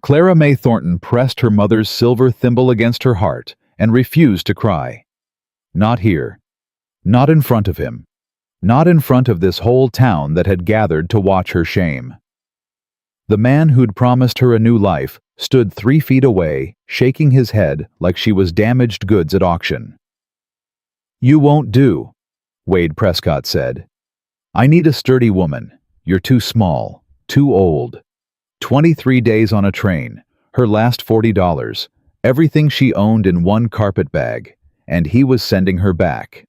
Clara May Thornton pressed her mother's silver thimble against her heart and refused to cry. Not here. Not in front of him. Not in front of this whole town that had gathered to watch her shame. The man who'd promised her a new life stood 3 feet away, shaking his head like she was damaged goods at auction. "You won't do," Wade Prescott said. "I need a sturdy woman. You're too small, too old." 23 days on a train, her last $40, everything she owned in one carpet bag, and he was sending her back.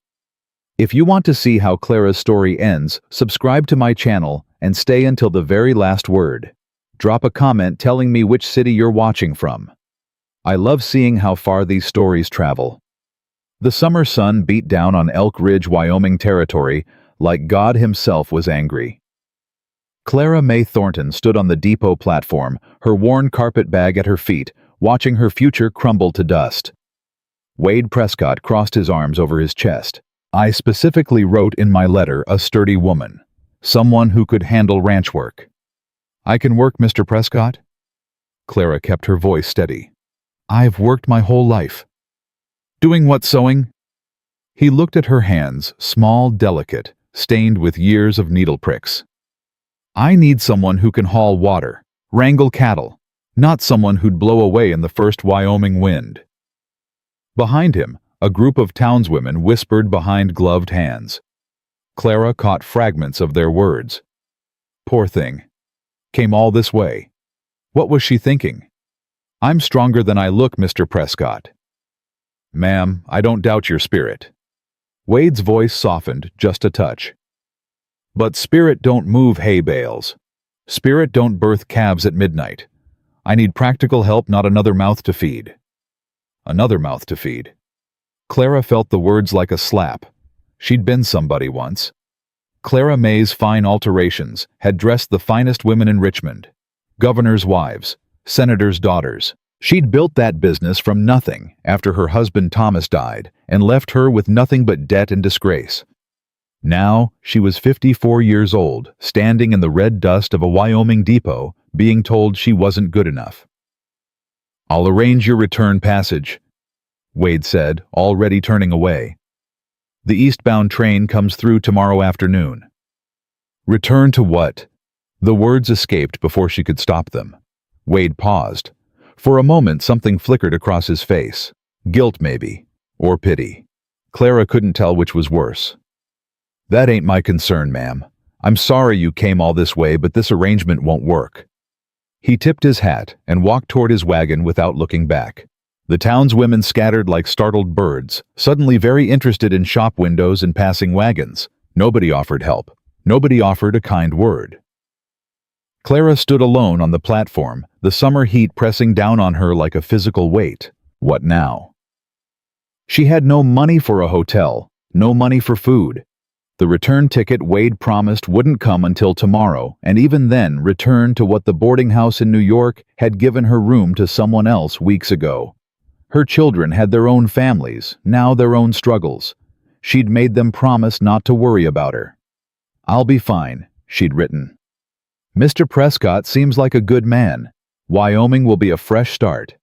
If you want to see how Clara's story ends, subscribe to my channel and stay until the very last word. Drop a comment telling me which city you're watching from. I love seeing how far these stories travel. The summer sun beat down on Elk Ridge, Wyoming territory like God himself was angry. Clara May Thornton stood on the depot platform, her worn carpet bag at her feet, watching her future crumble to dust. Wade Prescott crossed his arms over his chest. "I specifically wrote in my letter a sturdy woman, someone who could handle ranch work." "I can work, Mr. Prescott." Clara kept her voice steady. "I've worked my whole life." "Doing what, sewing?" He looked at her hands, small, delicate, stained with years of needle pricks. "I need someone who can haul water, wrangle cattle, not someone who'd blow away in the first Wyoming wind." Behind him, a group of townswomen whispered behind gloved hands. Clara caught fragments of their words. Poor thing. Came all this way. What was she thinking? "I'm stronger than I look, Mr. Prescott." "Ma'am, I don't doubt your spirit." Wade's voice softened just a touch. "But spirit don't move hay bales. Spirit don't birth calves at midnight. I need practical help, not another mouth to feed." Another mouth to feed. Clara felt the words like a slap. She'd been somebody once. Clara May's fine alterations had dressed the finest women in Richmond. Governors' wives, senators' daughters. She'd built that business from nothing after her husband Thomas died and left her with nothing but debt and disgrace. Now she was 54 years old, standing in the red dust of a Wyoming depot, being told she wasn't good enough. "I'll arrange your return passage," Wade said, already turning away. "The eastbound train comes through tomorrow afternoon." "Return to what?" The words escaped before she could stop them. Wade paused. For a moment something flickered across his face. Guilt, maybe. Or pity. Clara couldn't tell which was worse. "That ain't my concern, ma'am. I'm sorry you came all this way, but this arrangement won't work." He tipped his hat and walked toward his wagon without looking back. The townswomen scattered like startled birds, suddenly very interested in shop windows and passing wagons. Nobody offered help. Nobody offered a kind word. Clara stood alone on the platform, the summer heat pressing down on her like a physical weight. What now? She had no money for a hotel, no money for food. The return ticket Wade promised wouldn't come until tomorrow, and even then returned to what the boarding house in New York had given her room to someone else weeks ago. Her children had their own families, now their own struggles. She'd made them promise not to worry about her. "I'll be fine," she'd written. "Mr. Prescott seems like a good man. Wyoming will be a fresh start."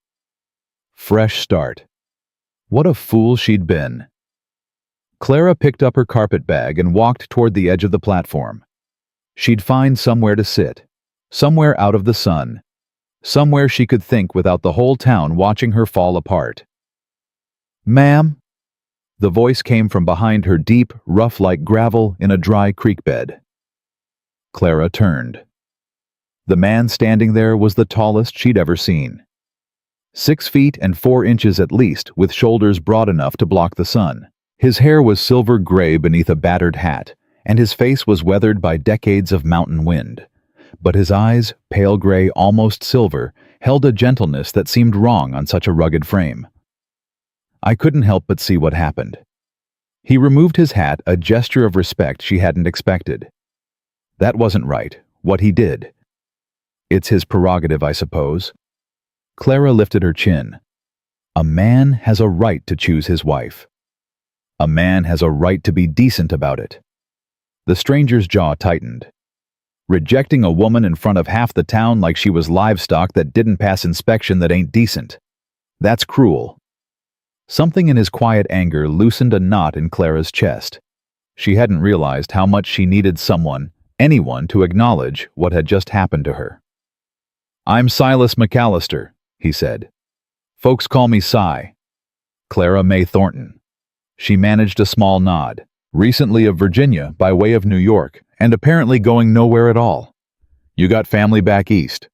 Fresh start. What a fool she'd been. Clara picked up her carpet bag and walked toward the edge of the platform. She'd find somewhere to sit, somewhere out of the sun, somewhere she could think without the whole town watching her fall apart. "Ma'am?" The voice came from behind her, deep, rough like gravel in a dry creek bed. Clara turned. The man standing there was the tallest she'd ever seen. 6 feet and 4 inches at least, with shoulders broad enough to block the sun. His hair was silver gray beneath a battered hat, and his face was weathered by decades of mountain wind. But his eyes, pale gray, almost silver, held a gentleness that seemed wrong on such a rugged frame. I couldn't help but see what happened. He removed his hat, a gesture of respect she hadn't expected. That wasn't right, what he did. It's his prerogative, I suppose. Clara lifted her chin. A man has a right to choose his wife. A man has a right to be decent about it. The stranger's jaw tightened. Rejecting a woman in front of half the town like she was livestock that didn't pass inspection that ain't decent. That's cruel. Something in his quiet anger loosened a knot in Clara's chest. She hadn't realized how much she needed someone, anyone, to acknowledge what had just happened to her. "I'm Silas McAllister," he said. "Folks call me Cy." Clara May Thornton. She managed a small nod. Recently of Virginia by way of New York, and apparently going nowhere at all. "You got family back east?"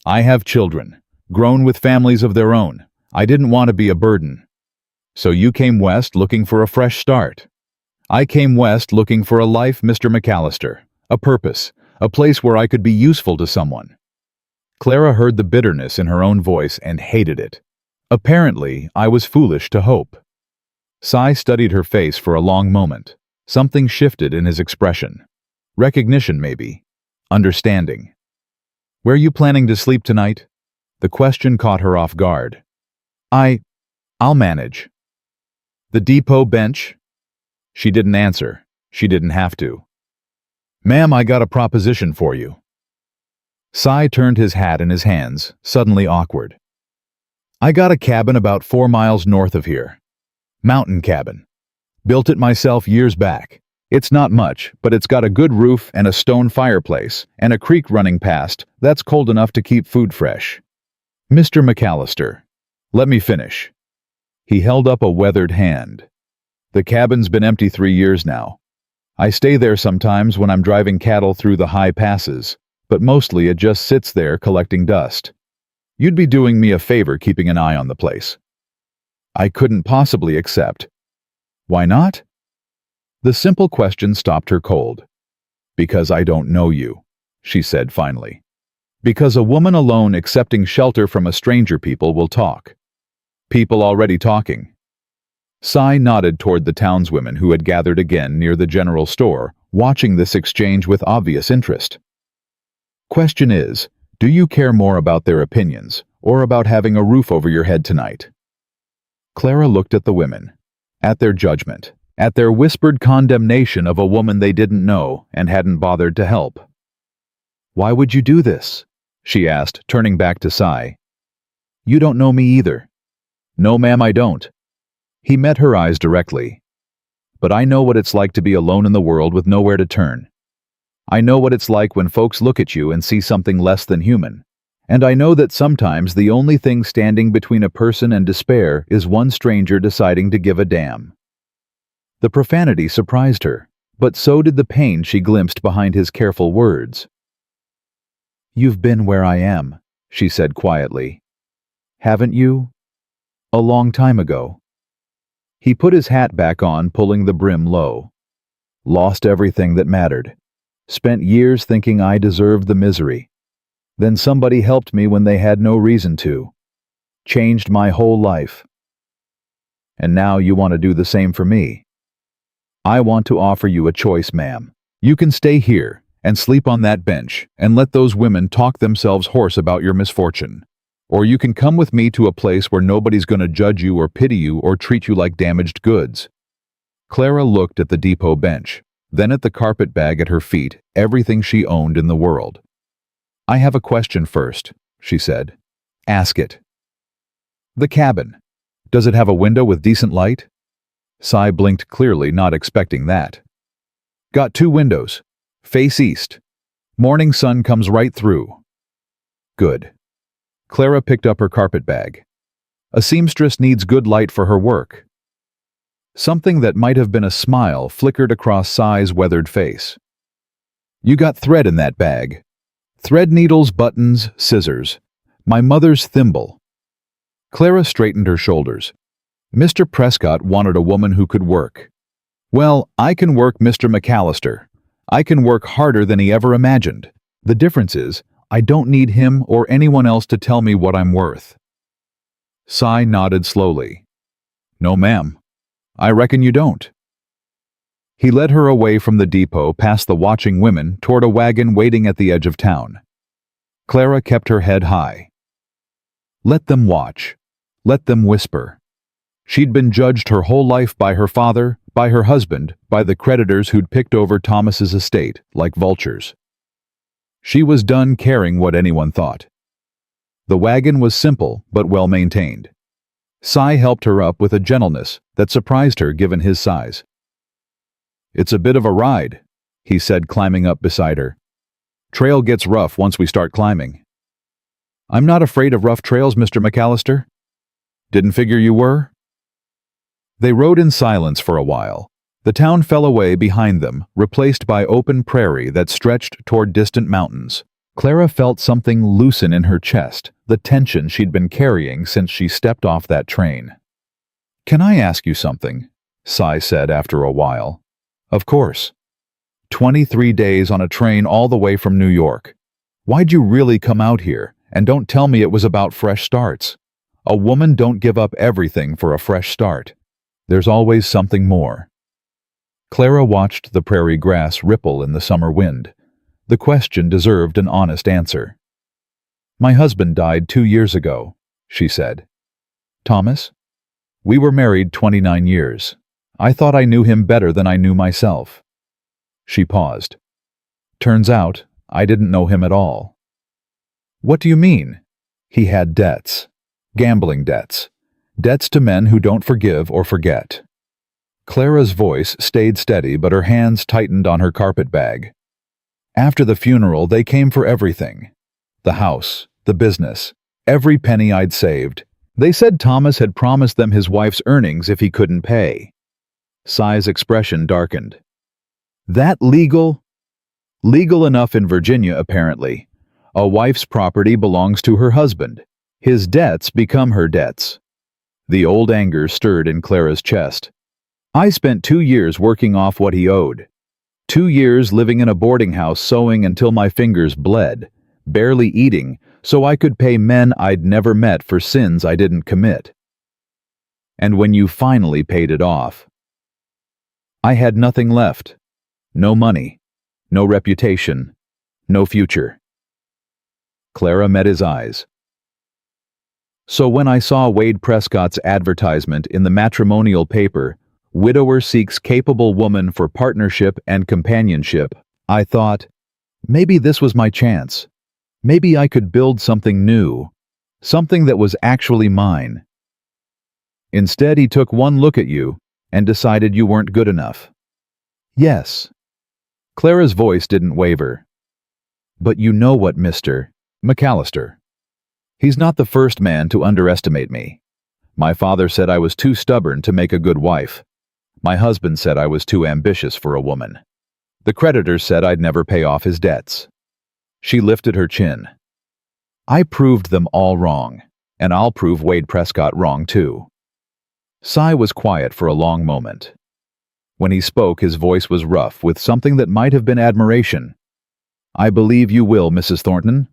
"I have children, grown with families of their own. I didn't want to be a burden." "So you came west looking for a fresh start?" "I came west looking for a life, Mr. McAllister, a purpose, a place where I could be useful to someone." Clara heard the bitterness in her own voice and hated it. "Apparently, I was foolish to hope." Cy studied her face for a long moment. Something shifted in his expression. Recognition, maybe. Understanding. "Where you planning to sleep tonight?" The question caught her off guard. I'll manage." "The depot bench?" She didn't answer. She didn't have to. "Ma'am, I got a proposition for you." Cy turned his hat in his hands, suddenly awkward. "I got a cabin about 4 miles north of here. Mountain cabin. Built it myself years back. It's not much, but it's got a good roof and a stone fireplace, and a creek running past that's cold enough to keep food fresh." "Mr. McAllister, let me finish." He held up a weathered hand. "The cabin's been empty 3 years now. I stay there sometimes when I'm driving cattle through the high passes, but mostly it just sits there collecting dust. You'd be doing me a favor keeping an eye on the place." I couldn't possibly accept. "Why not?" The simple question stopped her cold. "Because I don't know you," she said finally. "Because a woman alone accepting shelter from a stranger people will talk. People already talking." Cy nodded toward the townswomen who had gathered again near the general store, watching this exchange with obvious interest. "Question is, do you care more about their opinions, or about having a roof over your head tonight?" Clara looked at the women, at their judgment, at their whispered condemnation of a woman they didn't know and hadn't bothered to help. "Why would you do this?" she asked, turning back to Cy. "You don't know me either." "No, ma'am, I don't." He met her eyes directly. "But I know what it's like to be alone in the world with nowhere to turn. I know what it's like when folks look at you and see something less than human. And I know that sometimes the only thing standing between a person and despair is one stranger deciding to give a damn." The profanity surprised her, but so did the pain she glimpsed behind his careful words. "You've been where I am," she said quietly. "Haven't you? A long time ago." He put his hat back on, pulling the brim low. "Lost everything that mattered. Spent years thinking I deserved the misery. Then somebody helped me when they had no reason to. Changed my whole life. And now you want to do the same for me. I want to offer you a choice, ma'am. You can stay here and sleep on that bench and let those women talk themselves hoarse about your misfortune. Or you can come with me to a place where nobody's going to judge you or pity you or treat you like damaged goods." Clara looked at the depot bench, then at the carpet bag at her feet, everything she owned in the world. "I have a question first," she said. "Ask it." "The cabin. Does it have a window with decent light?" Cy blinked clearly, not expecting that. "Got 2 windows. Face east. Morning sun comes right through." "Good." Clara picked up her carpet bag. "A seamstress needs good light for her work." Something that might have been a smile flickered across Cy's weathered face. "You got thread in that bag. Thread needles, buttons, scissors. My mother's thimble." Clara straightened her shoulders. Mr. Prescott wanted a woman who could work. "Well, I can work, Mr. McAllister. I can work harder than he ever imagined. The difference is, I don't need him or anyone else to tell me what I'm worth." Cy nodded slowly. "No, ma'am. I reckon you don't." He led her away from the depot past the watching women toward a wagon waiting at the edge of town. Clara kept her head high. Let them watch. Let them whisper. She'd been judged her whole life by her father, by her husband, by the creditors who'd picked over Thomas's estate like vultures. She was done caring what anyone thought. The wagon was simple but well maintained. Cy helped her up with a gentleness that surprised her given his size. "It's a bit of a ride," he said, climbing up beside her. "Trail gets rough once we start climbing." "I'm not afraid of rough trails, Mr. McAllister." "Didn't figure you were." They rode in silence for a while. The town fell away behind them, replaced by open prairie that stretched toward distant mountains. Clara felt something loosen in her chest, the tension she'd been carrying since she stepped off that train. "Can I ask you something?" Cy said after a while. "Of course." 23 days on a train all the way from New York. Why'd you really come out here? And don't tell me it was about fresh starts. A woman don't give up everything for a fresh start. There's always something more. Clara watched the prairie grass ripple in the summer wind. The question deserved an honest answer. "My husband died 2 years ago," she said. "Thomas? We were married 29 years. I thought I knew him better than I knew myself." She paused. "Turns out, I didn't know him at all." "What do you mean?" "He had debts. Gambling debts. Debts to men who don't forgive or forget." Clara's voice stayed steady, but her hands tightened on her carpet bag. "After the funeral, they came for everything. The house, the business, every penny I'd saved. They said Thomas had promised them his wife's earnings if he couldn't pay." Cy's expression darkened. "That legal?" "Legal enough in Virginia, apparently. A wife's property belongs to her husband. His debts become her debts." The old anger stirred in Clara's chest. "I spent 2 years working off what he owed. 2 years living in a boarding house sewing until my fingers bled, barely eating, so I could pay men I'd never met for sins I didn't commit. And when you finally paid it off, I had nothing left. No money, no reputation, no future." Clara met his eyes. "So when I saw Wade Prescott's advertisement in the matrimonial paper, 'Widower seeks capable woman for partnership and companionship,' I thought, maybe this was my chance. Maybe I could build something new, something that was actually mine. Instead, he took one look at you and decided you weren't good enough." "Yes." Clara's voice didn't waver. "But you know what, Mr. McAllister. He's not the first man to underestimate me. My father said I was too stubborn to make a good wife. My husband said I was too ambitious for a woman. The creditors said I'd never pay off his debts." She lifted her chin. "I proved them all wrong, and I'll prove Wade Prescott wrong too." Cy was quiet for a long moment. When he spoke, his voice was rough with something that might have been admiration. "I believe you will, Mrs. Thornton.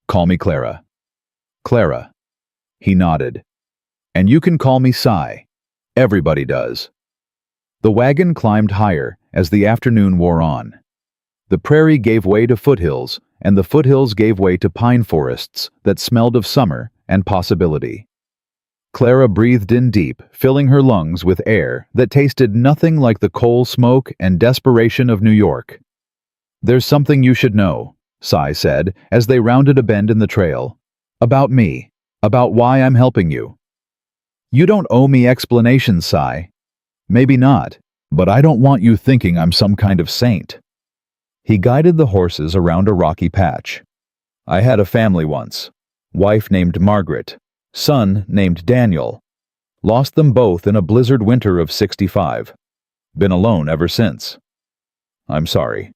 Call me Clara." "Clara." He nodded. "And you can call me Cy. Everybody does." The wagon climbed higher as the afternoon wore on. The prairie gave way to foothills, and the foothills gave way to pine forests that smelled of summer and possibility. Clara breathed in deep, filling her lungs with air that tasted nothing like the coal smoke and desperation of New York. "There's something you should know," Cy said as they rounded a bend in the trail. "About me. About why I'm helping you." "You don't owe me explanations, Cy." "Maybe not, but I don't want you thinking I'm some kind of saint." He guided the horses around a rocky patch. "I had a family once. Wife named Margaret. Son named Daniel. Lost them both in a blizzard winter of '65. Been alone ever since." "I'm sorry."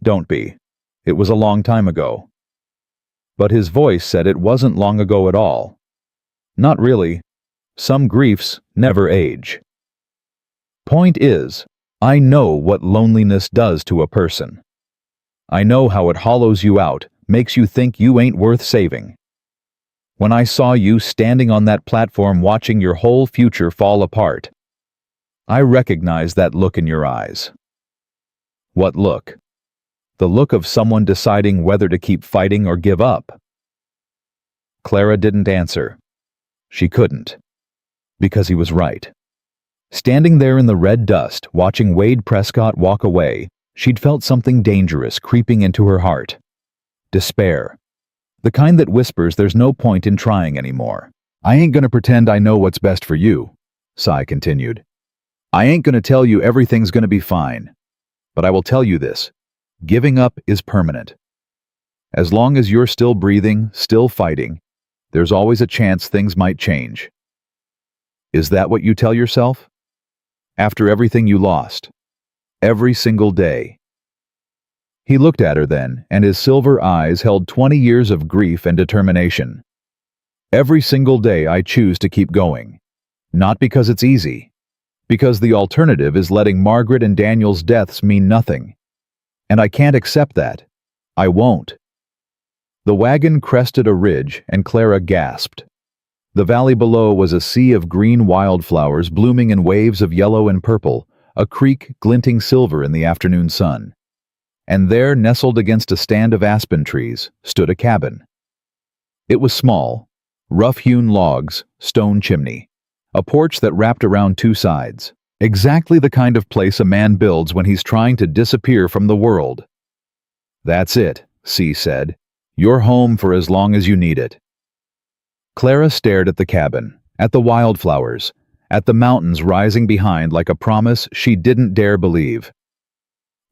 "Don't be. It was a long time ago." But his voice said it wasn't long ago at all. "Not really. Some griefs never age." "Point is, I know what loneliness does to a person. I know how it hollows you out, makes you think you ain't worth saving. When I saw you standing on that platform watching your whole future fall apart, I recognized that look in your eyes." "What look?" "The look of someone deciding whether to keep fighting or give up." Clara didn't answer. She couldn't. Because he was right. Standing there in the red dust, watching Wade Prescott walk away, she'd felt something dangerous creeping into her heart. despair. The kind that whispers there's no point in trying anymore. I ain't gonna pretend I know what's best for you, Sai continued. I ain't gonna tell you everything's gonna be fine. But I will tell you this. Giving up is permanent. As long as you're still breathing, still fighting, there's always a chance things might change. Is that what you tell yourself? After everything you lost. Every single day. He looked at her then, and his silver eyes held 20 years of grief and determination. Every single day I choose to keep going. Not because it's easy. Because the alternative is letting Margaret and Daniel's deaths mean nothing. And I can't accept that. I won't. The wagon crested a ridge, and Clara gasped. The valley below was a sea of green wildflowers blooming in waves of yellow and purple, a creek glinting silver in the afternoon sun. And there, nestled against a stand of aspen trees, stood a cabin. It was small, rough-hewn logs, stone chimney, a porch that wrapped around two sides. Exactly the kind of place a man builds when he's trying to disappear from the world. That's it, C said. You're home for as long as you need it. Clara stared at the cabin, at the wildflowers, at the mountains rising behind like a promise she didn't dare believe.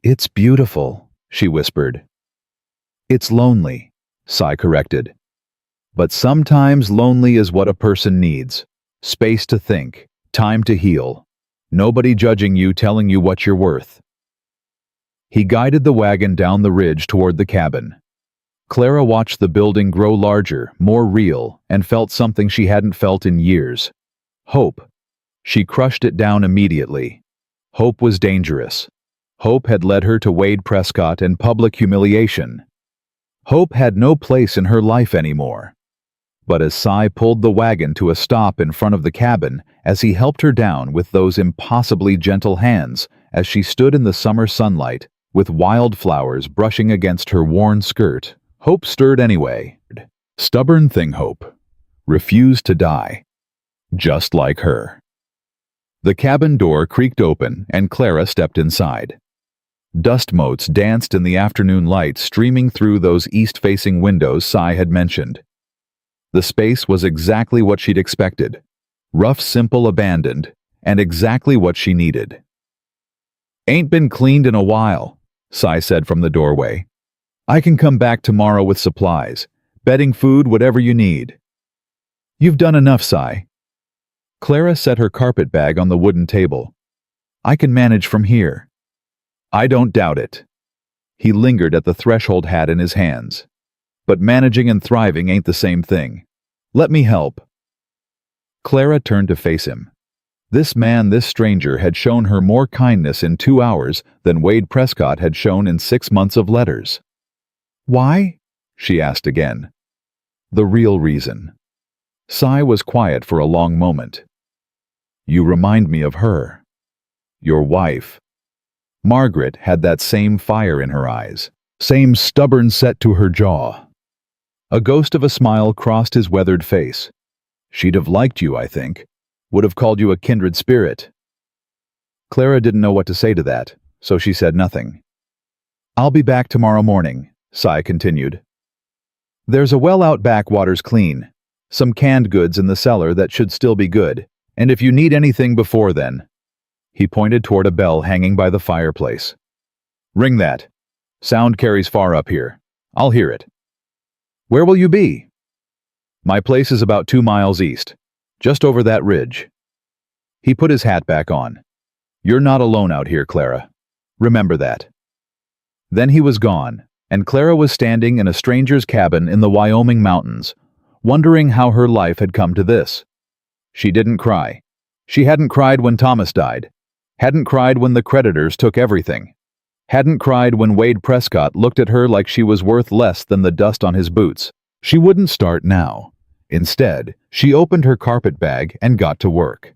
It's beautiful, she whispered. It's lonely, Sai corrected. But sometimes lonely is what a person needs. Space to think, time to heal. Nobody judging you, telling you what you're worth. He guided the wagon down the ridge toward the cabin. Clara watched the building grow larger, more real, and felt something she hadn't felt in years. Hope. She crushed it down immediately. Hope was dangerous. Hope had led her to Wade Prescott and public humiliation. Hope had no place in her life anymore. But as Sai pulled the wagon to a stop in front of the cabin, as he helped her down with those impossibly gentle hands, as she stood in the summer sunlight, with wildflowers brushing against her worn skirt, Hope stirred anyway. Stubborn thing Hope. Refused to die. Just like her. The cabin door creaked open, and Clara stepped inside. Dust motes danced in the afternoon light streaming through those east-facing windows Sai had mentioned. The space was exactly what she'd expected. Rough, simple, abandoned, and exactly what she needed. Ain't been cleaned in a while, Sai said from the doorway. I can come back tomorrow with supplies, bedding, food, whatever you need. You've done enough, Sai. Clara set her carpet bag on the wooden table. I can manage from here. I don't doubt it. He lingered at the threshold hat in his hands. But managing and thriving ain't the same thing. Let me help. Clara turned to face him. This man, this stranger, had shown her more kindness in 2 hours than Wade Prescott had shown in 6 months of letters. Why? She asked again. The real reason. Sai was quiet for a long moment. You remind me of her. Your wife. Margaret had that same fire in her eyes, same stubborn set to her jaw. A ghost of a smile crossed his weathered face. She'd have liked you, I think. Would have called you a kindred spirit. Clara didn't know what to say to that, so she said nothing. I'll be back tomorrow morning, Sai continued. There's a well out back, water's clean. Some canned goods in the cellar that should still be good, and if you need anything before then. He pointed toward a bell hanging by the fireplace. Ring that. Sound carries far up here. I'll hear it. Where will you be? My place is about 2 miles east, just over that ridge. He put his hat back on. You're not alone out here, Clara. Remember that. Then he was gone, and Clara was standing in a stranger's cabin in the Wyoming mountains, wondering how her life had come to this. She didn't cry. She hadn't cried when Thomas died. Hadn't cried when the creditors took everything. Hadn't cried when Wade Prescott looked at her like she was worth less than the dust on his boots. She wouldn't start now. Instead, she opened her carpet bag and got to work.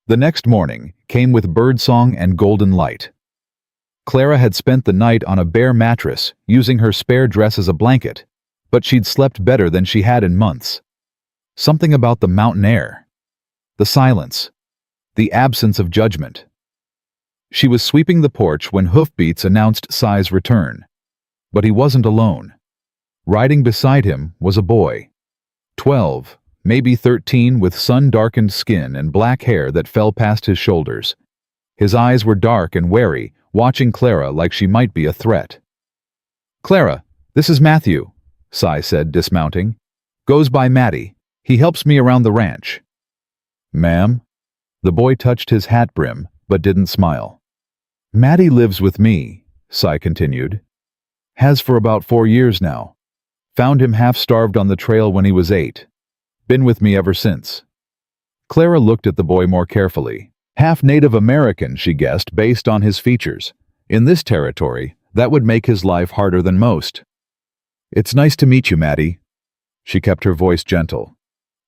The next morning came with birdsong and golden light. Clara had spent the night on a bare mattress, using her spare dress as a blanket, but she'd slept better than she had in months. Something about the mountain air. The silence. The absence of judgment. She was sweeping the porch when hoofbeats announced Sai's return. But he wasn't alone. Riding beside him was a boy. 12, maybe 13, with sun-darkened skin and black hair that fell past his shoulders. His eyes were dark and wary, watching Clara like she might be a threat. "Clara, this is Matthew," Cy said, dismounting. "Goes by Matty. He helps me around the ranch." "Ma'am?" The boy touched his hat brim, but didn't smile. "Matty lives with me," Cy continued. "Has for about 4 years now. Found him half-starved on the trail when he was 8. Been with me ever since." Clara looked at the boy more carefully. Half Native American, she guessed, based on his features. In this territory, that would make his life harder than most. "It's nice to meet you, Matty." She kept her voice gentle.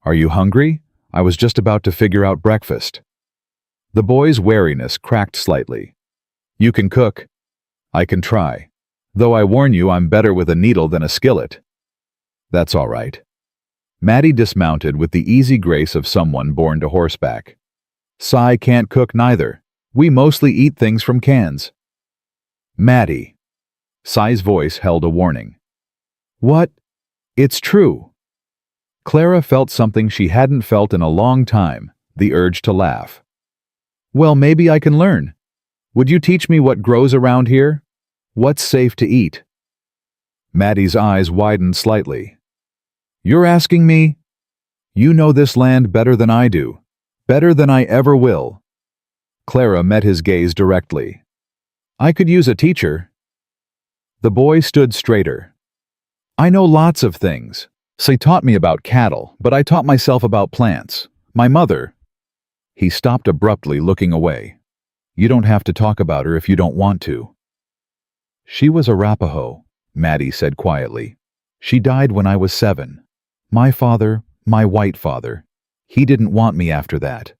"Are you hungry? I was just about to figure out breakfast." The boy's wariness cracked slightly. "You can cook." "I can try. Though I warn you, I'm better with a needle than a skillet." "That's all right." Matty dismounted with the easy grace of someone born to horseback. "Cy can't cook neither. We mostly eat things from cans." "Matty." Cy's voice held a warning. "What? It's true." Clara felt something she hadn't felt in a long time, the urge to laugh. "Well, maybe I can learn. Would you teach me what grows around here? What's safe to eat?" Matty's eyes widened slightly. "You're asking me? You know this land better than I do. Better than I ever will." Clara met his gaze directly. "I could use a teacher." The boy stood straighter. "I know lots of things. Say taught me about cattle, but I taught myself about plants. My mother—" He stopped abruptly, looking away. "You don't have to talk about her if you don't want to." "She was Arapaho," Matty said quietly. "She died when I was 7. My father, my white father, he didn't want me after that.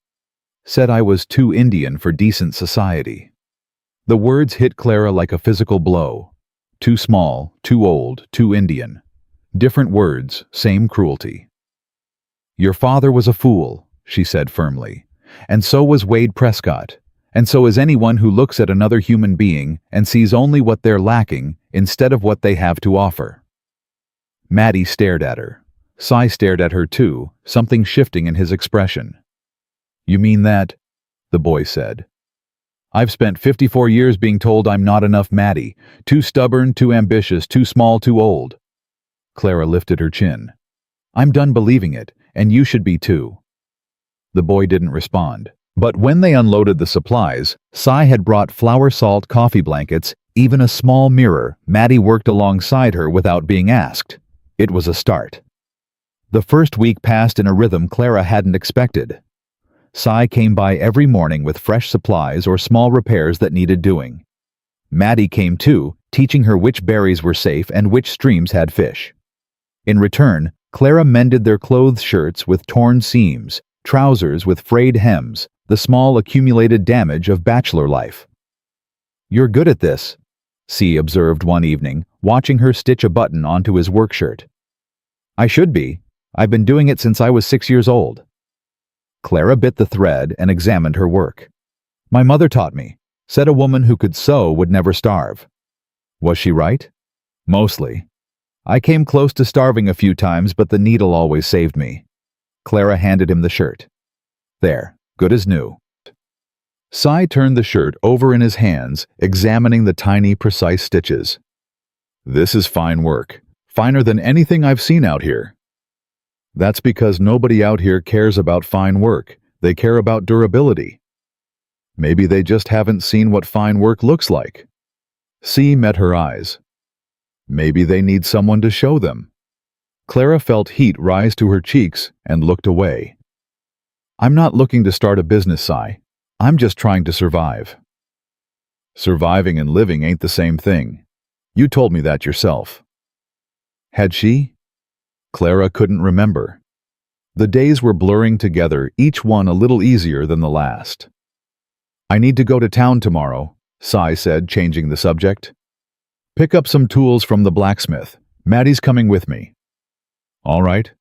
Said I was too Indian for decent society." The words hit Clara like a physical blow. Too small, too old, too Indian. Different words, same cruelty. "Your father was a fool," she said firmly. "And so was Wade Prescott. And so is anyone who looks at another human being and sees only what they're lacking instead of what they have to offer." Matty stared at her. Cy stared at her too, something shifting in his expression. "You mean that?" the boy said. "I've spent 54 years being told I'm not enough, Matty. Too stubborn, too ambitious, too small, too old." Clara lifted her chin. "I'm done believing it, and you should be too." The boy didn't respond. But when they unloaded the supplies, Cy had brought flour salt coffee blankets, even a small mirror. Matty worked alongside her without being asked. It was a start. The first week passed in a rhythm Clara hadn't expected. Cy came by every morning with fresh supplies or small repairs that needed doing. Matty came too, teaching her which berries were safe and which streams had fish. In return, Clara mended their clothes shirts with torn seams, trousers with frayed hems, the small accumulated damage of bachelor life. "You're good at this," C observed one evening, watching her stitch a button onto his work shirt. "I should be. I've been doing it since I was 6 years old." Clara bit the thread and examined her work. "My mother taught me. Said a woman who could sew would never starve." Was she right? Mostly. I came close to starving a few times, but the needle always saved me. Clara handed him the shirt. "There, good as new." Cy turned the shirt over in his hands, examining the tiny, precise stitches. "This is fine work. Finer than anything I've seen out here." "That's because nobody out here cares about fine work. They care about durability." "Maybe they just haven't seen what fine work looks like." C met her eyes. "Maybe they need someone to show them." Clara felt heat rise to her cheeks and looked away. "I'm not looking to start a business, Cy. I'm just trying to survive." "Surviving and living ain't the same thing. You told me that yourself." Had she? Clara couldn't remember. The days were blurring together, each one a little easier than the last. "I need to go to town tomorrow," Cy said, changing the subject. "Pick up some tools from the blacksmith. Maddie's coming with me." "All right.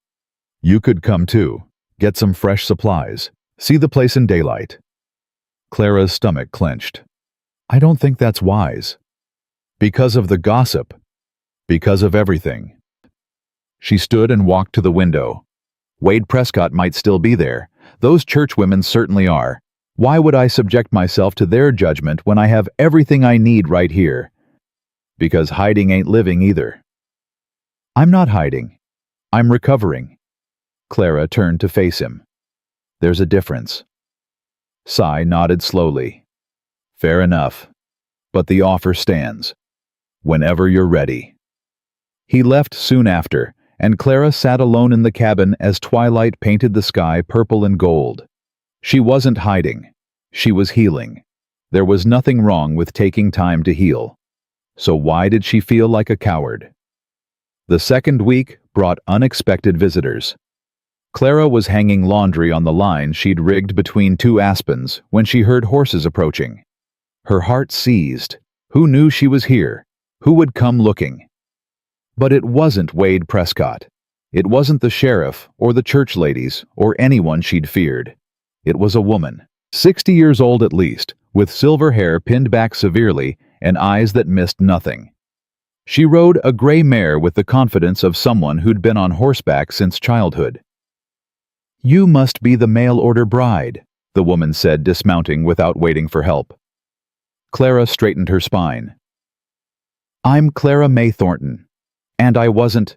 You could come too. Get some fresh supplies. See the place in daylight." Clara's stomach clenched. "I don't think that's wise." "Because of the gossip. Because of everything. She stood and walked to the window. Wade Prescott might still be there. Those churchwomen certainly are. Why would I subject myself to their judgment when I have everything I need right here? Because hiding ain't living either. I'm not hiding. I'm recovering. Clara turned to face him. There's a difference. Cy nodded slowly. Fair enough. But the offer stands. Whenever you're ready. He left soon after, and Clara sat alone in the cabin as twilight painted the sky purple and gold. She wasn't hiding. She was healing. There was nothing wrong with taking time to heal. So why did she feel like a coward? The second week brought unexpected visitors. Clara was hanging laundry on the line she'd rigged between two aspens when she heard horses approaching. Her heart seized. Who knew she was here? Who would come looking? But it wasn't Wade Prescott. It wasn't the sheriff or the church ladies or anyone she'd feared. It was a woman, 60 years old at least, with silver hair pinned back severely and eyes that missed nothing. She rode a gray mare with the confidence of someone who'd been on horseback since childhood. You must be the mail-order bride, the woman said, dismounting without waiting for help. Clara straightened her spine. I'm Clara May Thornton, and I wasn't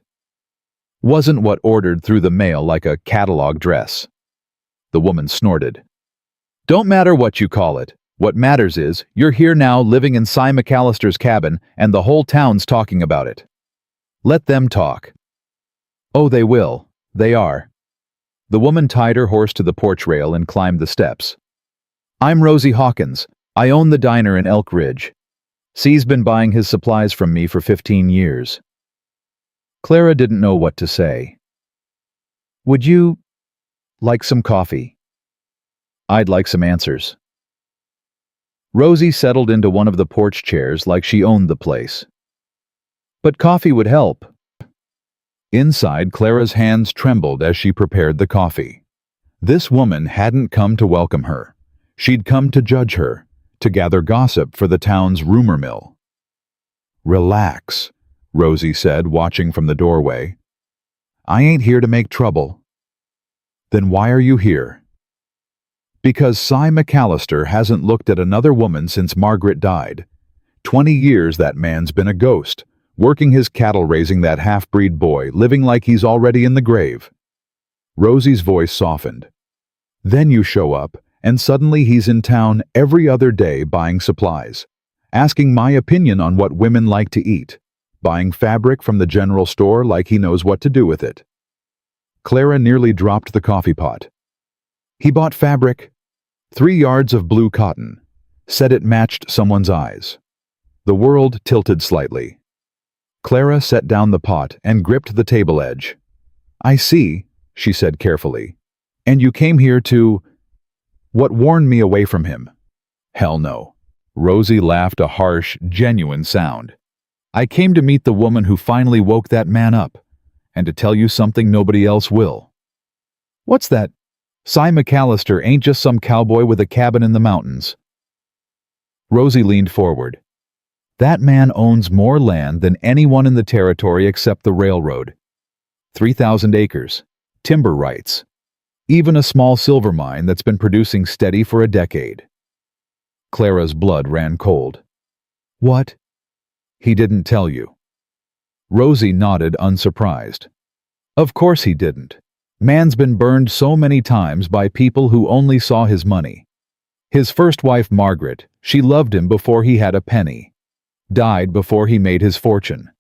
what ordered through the mail like a catalog dress. The woman snorted. Don't matter what you call it. What matters is, you're here now living in Cy McAllister's cabin and the whole town's talking about it. Let them talk. Oh, they will. They are. The woman tied her horse to the porch rail and climbed the steps. I'm Rosie Hawkins. I own the diner in Elk Ridge. C's been buying his supplies from me for 15 years. Clara didn't know what to say. Would you like some coffee? I'd like some answers. Rosie settled into one of the porch chairs like she owned the place. But coffee would help. Inside, Clara's hands trembled as she prepared the coffee. This woman hadn't come to welcome her. She'd come to judge her, to gather gossip for the town's rumor mill. Relax, Rosie said, watching from the doorway. I ain't here to make trouble. Then why are you here? Because Cy McAllister hasn't looked at another woman since Margaret died. 20 years that man's been a ghost, working his cattle raising that half-breed boy, living like he's already in the grave. Rosie's voice softened. Then you show up, and suddenly he's in town every other day buying supplies, asking my opinion on what women like to eat, buying fabric from the general store like he knows what to do with it. Clara nearly dropped the coffee pot. He bought fabric, 3 yards of blue cotton, said it matched someone's eyes. The world tilted slightly. Clara set down the pot and gripped the table edge. I see, she said carefully. And you came here to... What warned me away from him? Hell no. Rosie laughed a harsh, genuine sound. I came to meet the woman who finally woke that man up, and to tell you something nobody else will. What's that? Cy McAllister ain't just some cowboy with a cabin in the mountains. Rosie leaned forward. That man owns more land than anyone in the territory except the railroad. 3,000 acres, timber rights, even a small silver mine that's been producing steady for a decade. Clara's blood ran cold. What? He didn't tell you. Rosie nodded, unsurprised. Of course he didn't. Man's been burned so many times by people who only saw his money. His first wife, Margaret, she loved him before he had a penny. Died before he made his fortune.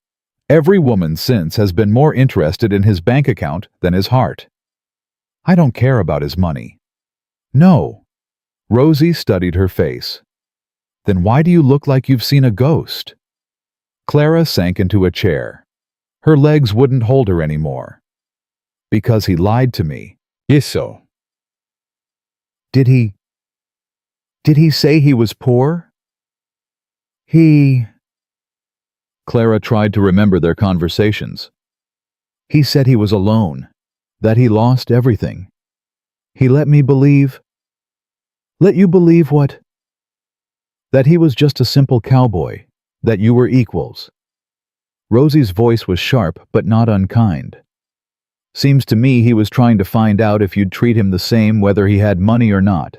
Every woman since has been more interested in his bank account than his heart. I don't care about his money. No. Rosie studied her face. Then why do you look like you've seen a ghost? Clara sank into a chair. Her legs wouldn't hold her anymore. Because he lied to me. Isso. Did he say he was poor? Clara tried to remember their conversations. He said he was alone, that he lost everything. He let me believe. Let you believe what? That he was just a simple cowboy, that you were equals. Rosie's voice was sharp but not unkind. Seems to me he was trying to find out if you'd treat him the same whether he had money or not.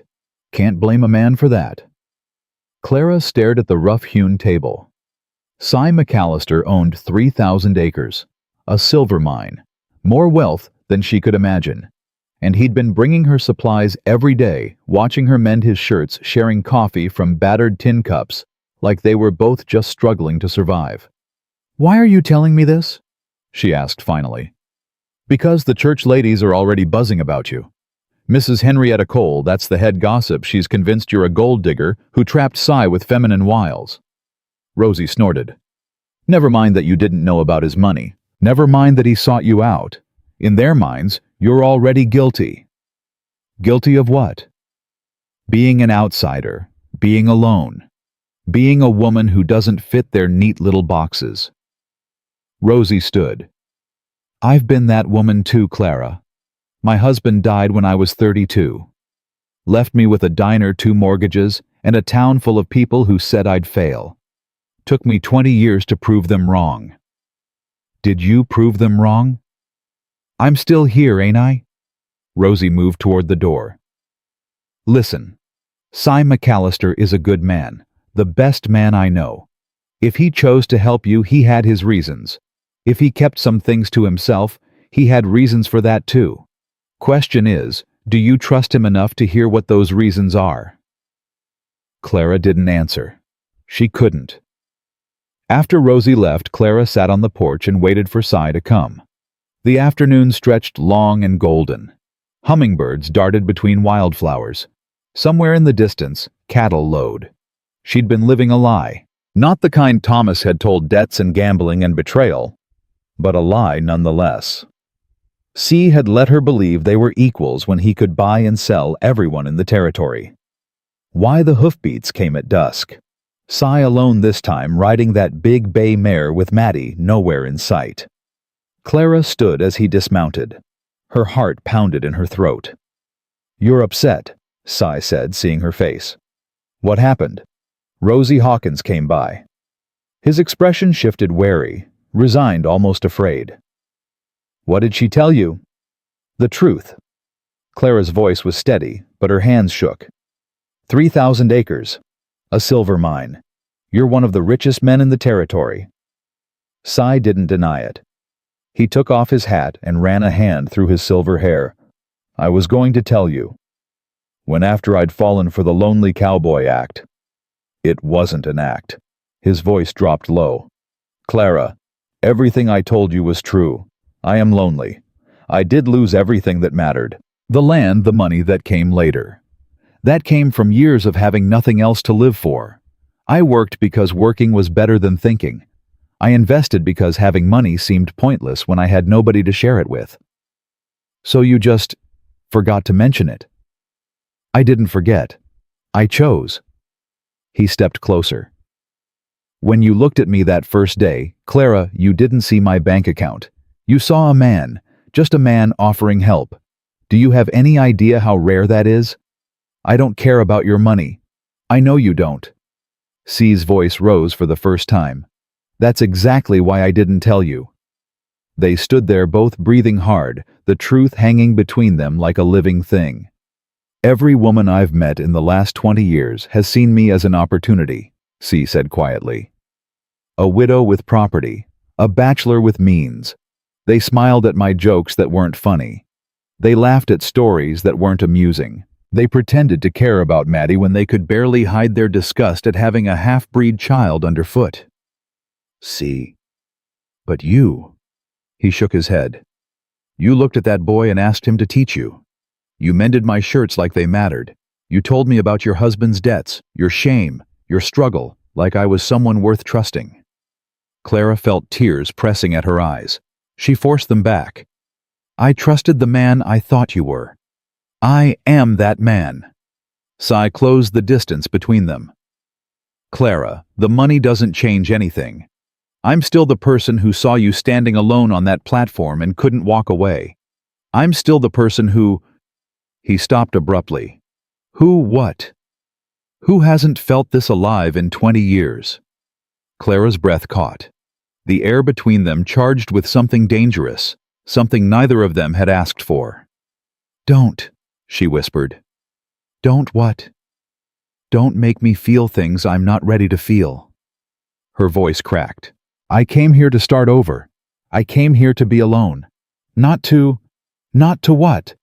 Can't blame a man for that. Clara stared at the rough-hewn table. Cy McAllister owned 3,000 acres, a silver mine, more wealth than she could imagine. And he'd been bringing her supplies every day, watching her mend his shirts, sharing coffee from battered tin cups, like they were both just struggling to survive. "Why are you telling me this?" she asked finally. "Because the church ladies are already buzzing about you. Mrs. Henrietta Cole, that's the head gossip, she's convinced you're a gold digger who trapped Cy with feminine wiles." Rosie snorted. "Never mind that you didn't know about his money. Never mind that he sought you out. In their minds, you're already guilty." "Guilty of what?" "Being an outsider, being alone, being a woman who doesn't fit their neat little boxes." Rosie stood. "I've been that woman too, Clara. My husband died when I was 32. Left me with a diner, 2 mortgages, and a town full of people who said I'd fail. Took me 20 years to prove them wrong." "Did you prove them wrong?" "I'm still here, ain't I?" Rosie moved toward the door. "Listen, Cy McAllister is a good man, the best man I know. If he chose to help you, he had his reasons. If he kept some things to himself, he had reasons for that too. Question is, do you trust him enough to hear what those reasons are?" Clara didn't answer. She couldn't. After Rosie left, Clara sat on the porch and waited for Cy to come. The afternoon stretched long and golden. Hummingbirds darted between wildflowers. Somewhere in the distance, cattle lowed. She'd been living a lie. Not the kind Thomas had told, debts and gambling and betrayal, but a lie nonetheless. C had let her believe they were equals when he could buy and sell everyone in the territory. Why the hoofbeats came at dusk. Cy alone this time, riding that big bay mare with Maddie nowhere in sight. Clara stood as he dismounted. Her heart pounded in her throat. "You're upset," Cy said, seeing her face. "What happened?" Rosie Hawkins came by. His expression shifted, wary, resigned, almost afraid. "What did she tell you?" "The truth." Clara's voice was steady, but her hands shook. 3,000 acres. A silver mine. You're one of the richest men in the territory." Cy didn't deny it. He took off his hat and ran a hand through his silver hair. "I was going to tell you. When after I'd fallen for the lonely cowboy act." "It wasn't an act." His voice dropped low. "Clara, everything I told you was true. I am lonely. I did lose everything that mattered. The land, the money that came later. That came from years of having nothing else to live for. I worked because working was better than thinking. I invested because having money seemed pointless when I had nobody to share it with." "So you just forgot to mention it?" "I didn't forget. I chose." He stepped closer. "When you looked at me that first day, Clara, you didn't see my bank account. You saw a man, just a man offering help. Do you have any idea how rare that is? I don't care about your money. I know you don't." C's voice rose for the first time. "That's exactly why I didn't tell you." They stood there, both breathing hard, the truth hanging between them like a living thing. "Every woman I've met in the last 20 years has seen me as an opportunity," C said quietly. "A widow with property, a bachelor with means. They smiled at my jokes that weren't funny. They laughed at stories that weren't amusing. They pretended to care about Maddie when they could barely hide their disgust at having a half-breed child underfoot." "See. But you," he shook his head. "You looked at that boy and asked him to teach you. You mended my shirts like they mattered. You told me about your husband's debts, your shame, your struggle, like I was someone worth trusting." Clara felt tears pressing at her eyes. She forced them back. "I trusted the man I thought you were. I am that man." Cy closed the distance between them. "Clara, the money doesn't change anything. I'm still the person who saw you standing alone on that platform and couldn't walk away. I'm still the person who—" He stopped abruptly. "Who what? Who hasn't felt this alive in 20 years? Clara's breath caught. The air between them charged with something dangerous, something neither of them had asked for. "Don't," she whispered. "Don't what? Don't make me feel things I'm not ready to feel." Her voice cracked. "I came here to start over. I came here to be alone. Not to what?"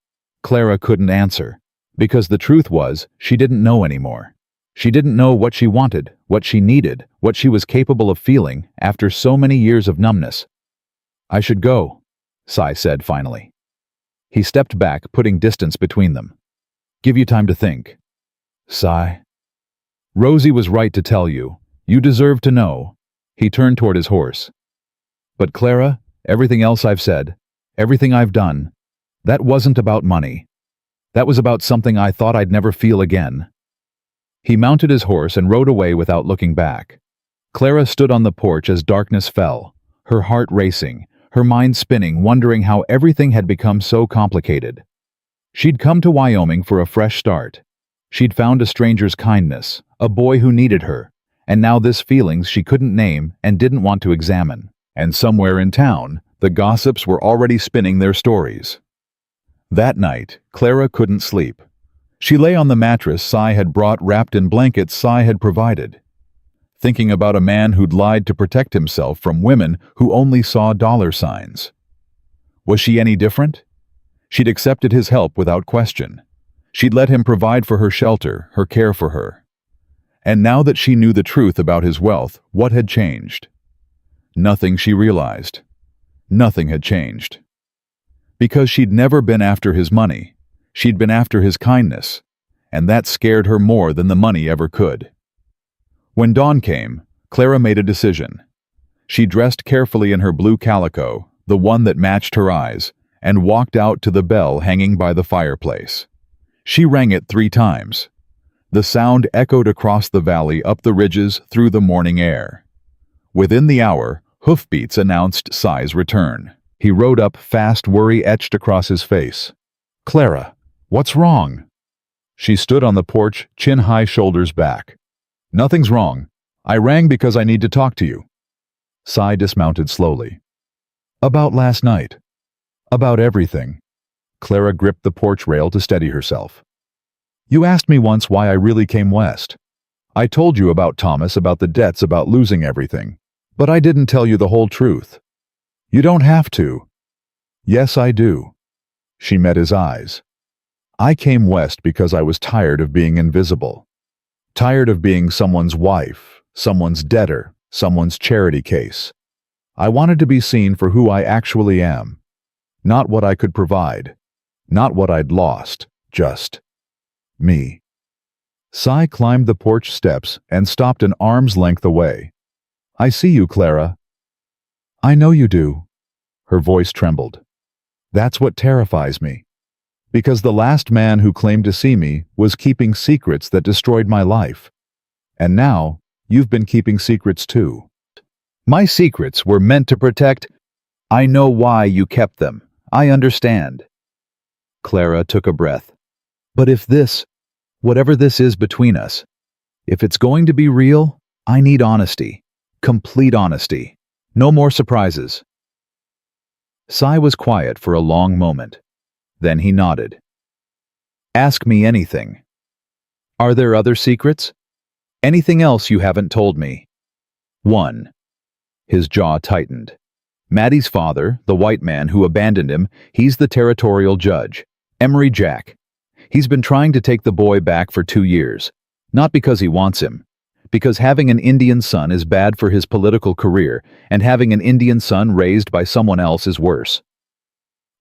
Clara couldn't answer, because the truth was she didn't know anymore. She didn't know what she wanted, what she needed, what she was capable of feeling after so many years of numbness. "I should go," Sai said finally. He stepped back, putting distance between them. "Give you time to think." "Sai." "Rosie was right to tell you. You deserve to know." He turned toward his horse. "But Clara, everything else I've said, everything I've done, that wasn't about money. That was about something I thought I'd never feel again." He mounted his horse and rode away without looking back. Clara stood on the porch as darkness fell, her heart racing, her mind spinning, wondering how everything had become so complicated. She'd come to Wyoming for a fresh start. She'd found a stranger's kindness, a boy who needed her, and now this feelings she couldn't name and didn't want to examine. And somewhere in town, the gossips were already spinning their stories. That night, Clara couldn't sleep. She lay on the mattress Sai had brought wrapped in blankets Sai had provided, thinking about a man who'd lied to protect himself from women who only saw dollar signs. Was she any different? She'd accepted his help without question. She'd let him provide for her shelter, her care for her. And now that she knew the truth about his wealth, what had changed? Nothing, she realized. Nothing had changed. Because she'd never been after his money. She'd been after his kindness, and that scared her more than the money ever could. When dawn came, Clara made a decision. She dressed carefully in her blue calico, the one that matched her eyes, and walked out to the bell hanging by the fireplace. She rang it 3 times. The sound echoed across the valley, up the ridges, through the morning air. Within the hour, hoofbeats announced Sai's return. He rode up fast, worry etched across his face. "Clara, what's wrong?" She stood on the porch, chin high, shoulders back. "Nothing's wrong. I rang because I need to talk to you." Sai dismounted slowly. "About last night. About everything." Clara gripped the porch rail to steady herself. "You asked me once why I really came west. I told you about Thomas, about the debts, about losing everything. But I didn't tell you the whole truth." "You don't have to." "Yes, I do." She met his eyes. "I came west because I was tired of being invisible. Tired of being someone's wife, someone's debtor, someone's charity case. I wanted to be seen for who I actually am. Not what I could provide. Not what I'd lost. Just me." Sai climbed the porch steps and stopped an arm's length away. "I see you, Clara." "I know you do." Her voice trembled. "That's what terrifies me. Because the last man who claimed to see me was keeping secrets that destroyed my life. And now, you've been keeping secrets too." "My secrets were meant to protect—" "I know why you kept them. I understand." Clara took a breath. "But if this, whatever this is between us, if it's going to be real, I need honesty. Complete honesty. No more surprises." Sai was quiet for a long moment. Then he nodded. "Ask me anything." "Are there other secrets? Anything else you haven't told me?" "1." His jaw tightened. "Maddie's father, the white man who abandoned him, he's the territorial judge. Emery Jack. He's been trying to take the boy back for 2 years. Not because he wants him. Because having an Indian son is bad for his political career, and having an Indian son raised by someone else is worse."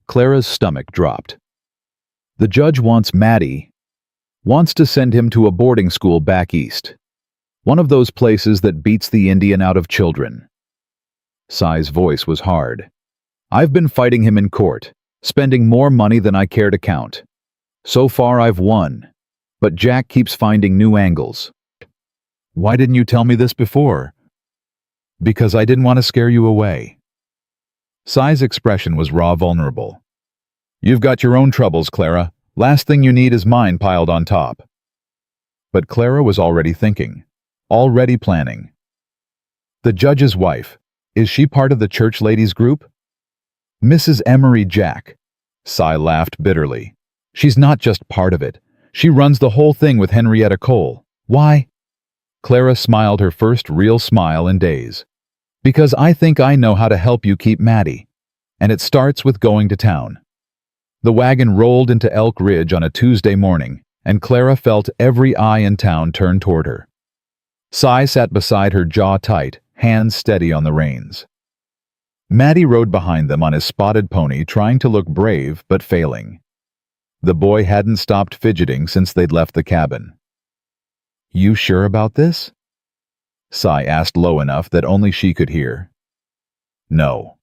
Clara's stomach dropped. "The judge wants wants to send him to a boarding school back east. One of those places that beats the Indian out of children." Sai's voice was hard. "I've been fighting him in court, spending more money than I care to count. So far I've won, but Jack keeps finding new angles." "Why didn't you tell me this before?" "Because I didn't want to scare you away." Sai's expression was raw, vulnerable. "You've got your own troubles, Clara. Last thing you need is mine piled on top." But Clara was already thinking, already planning. "The judge's wife, is she part of the church ladies group?" Mrs. Emery Jack. Cy laughed bitterly. She's not just part of it. She runs the whole thing with Henrietta Cole. Why? Clara smiled her first real smile in days. Because I think I know how to help you keep Maddie. And it starts with going to town. The wagon rolled into Elk Ridge on a Tuesday morning, and Clara felt every eye in town turn toward her. Cy sat beside her, jaw tight, hands steady on the reins. Maddie rode behind them on his spotted pony, trying to look brave but failing. The boy hadn't stopped fidgeting since they'd left the cabin. "You sure about this?" Cy asked low enough that only she could hear. "No."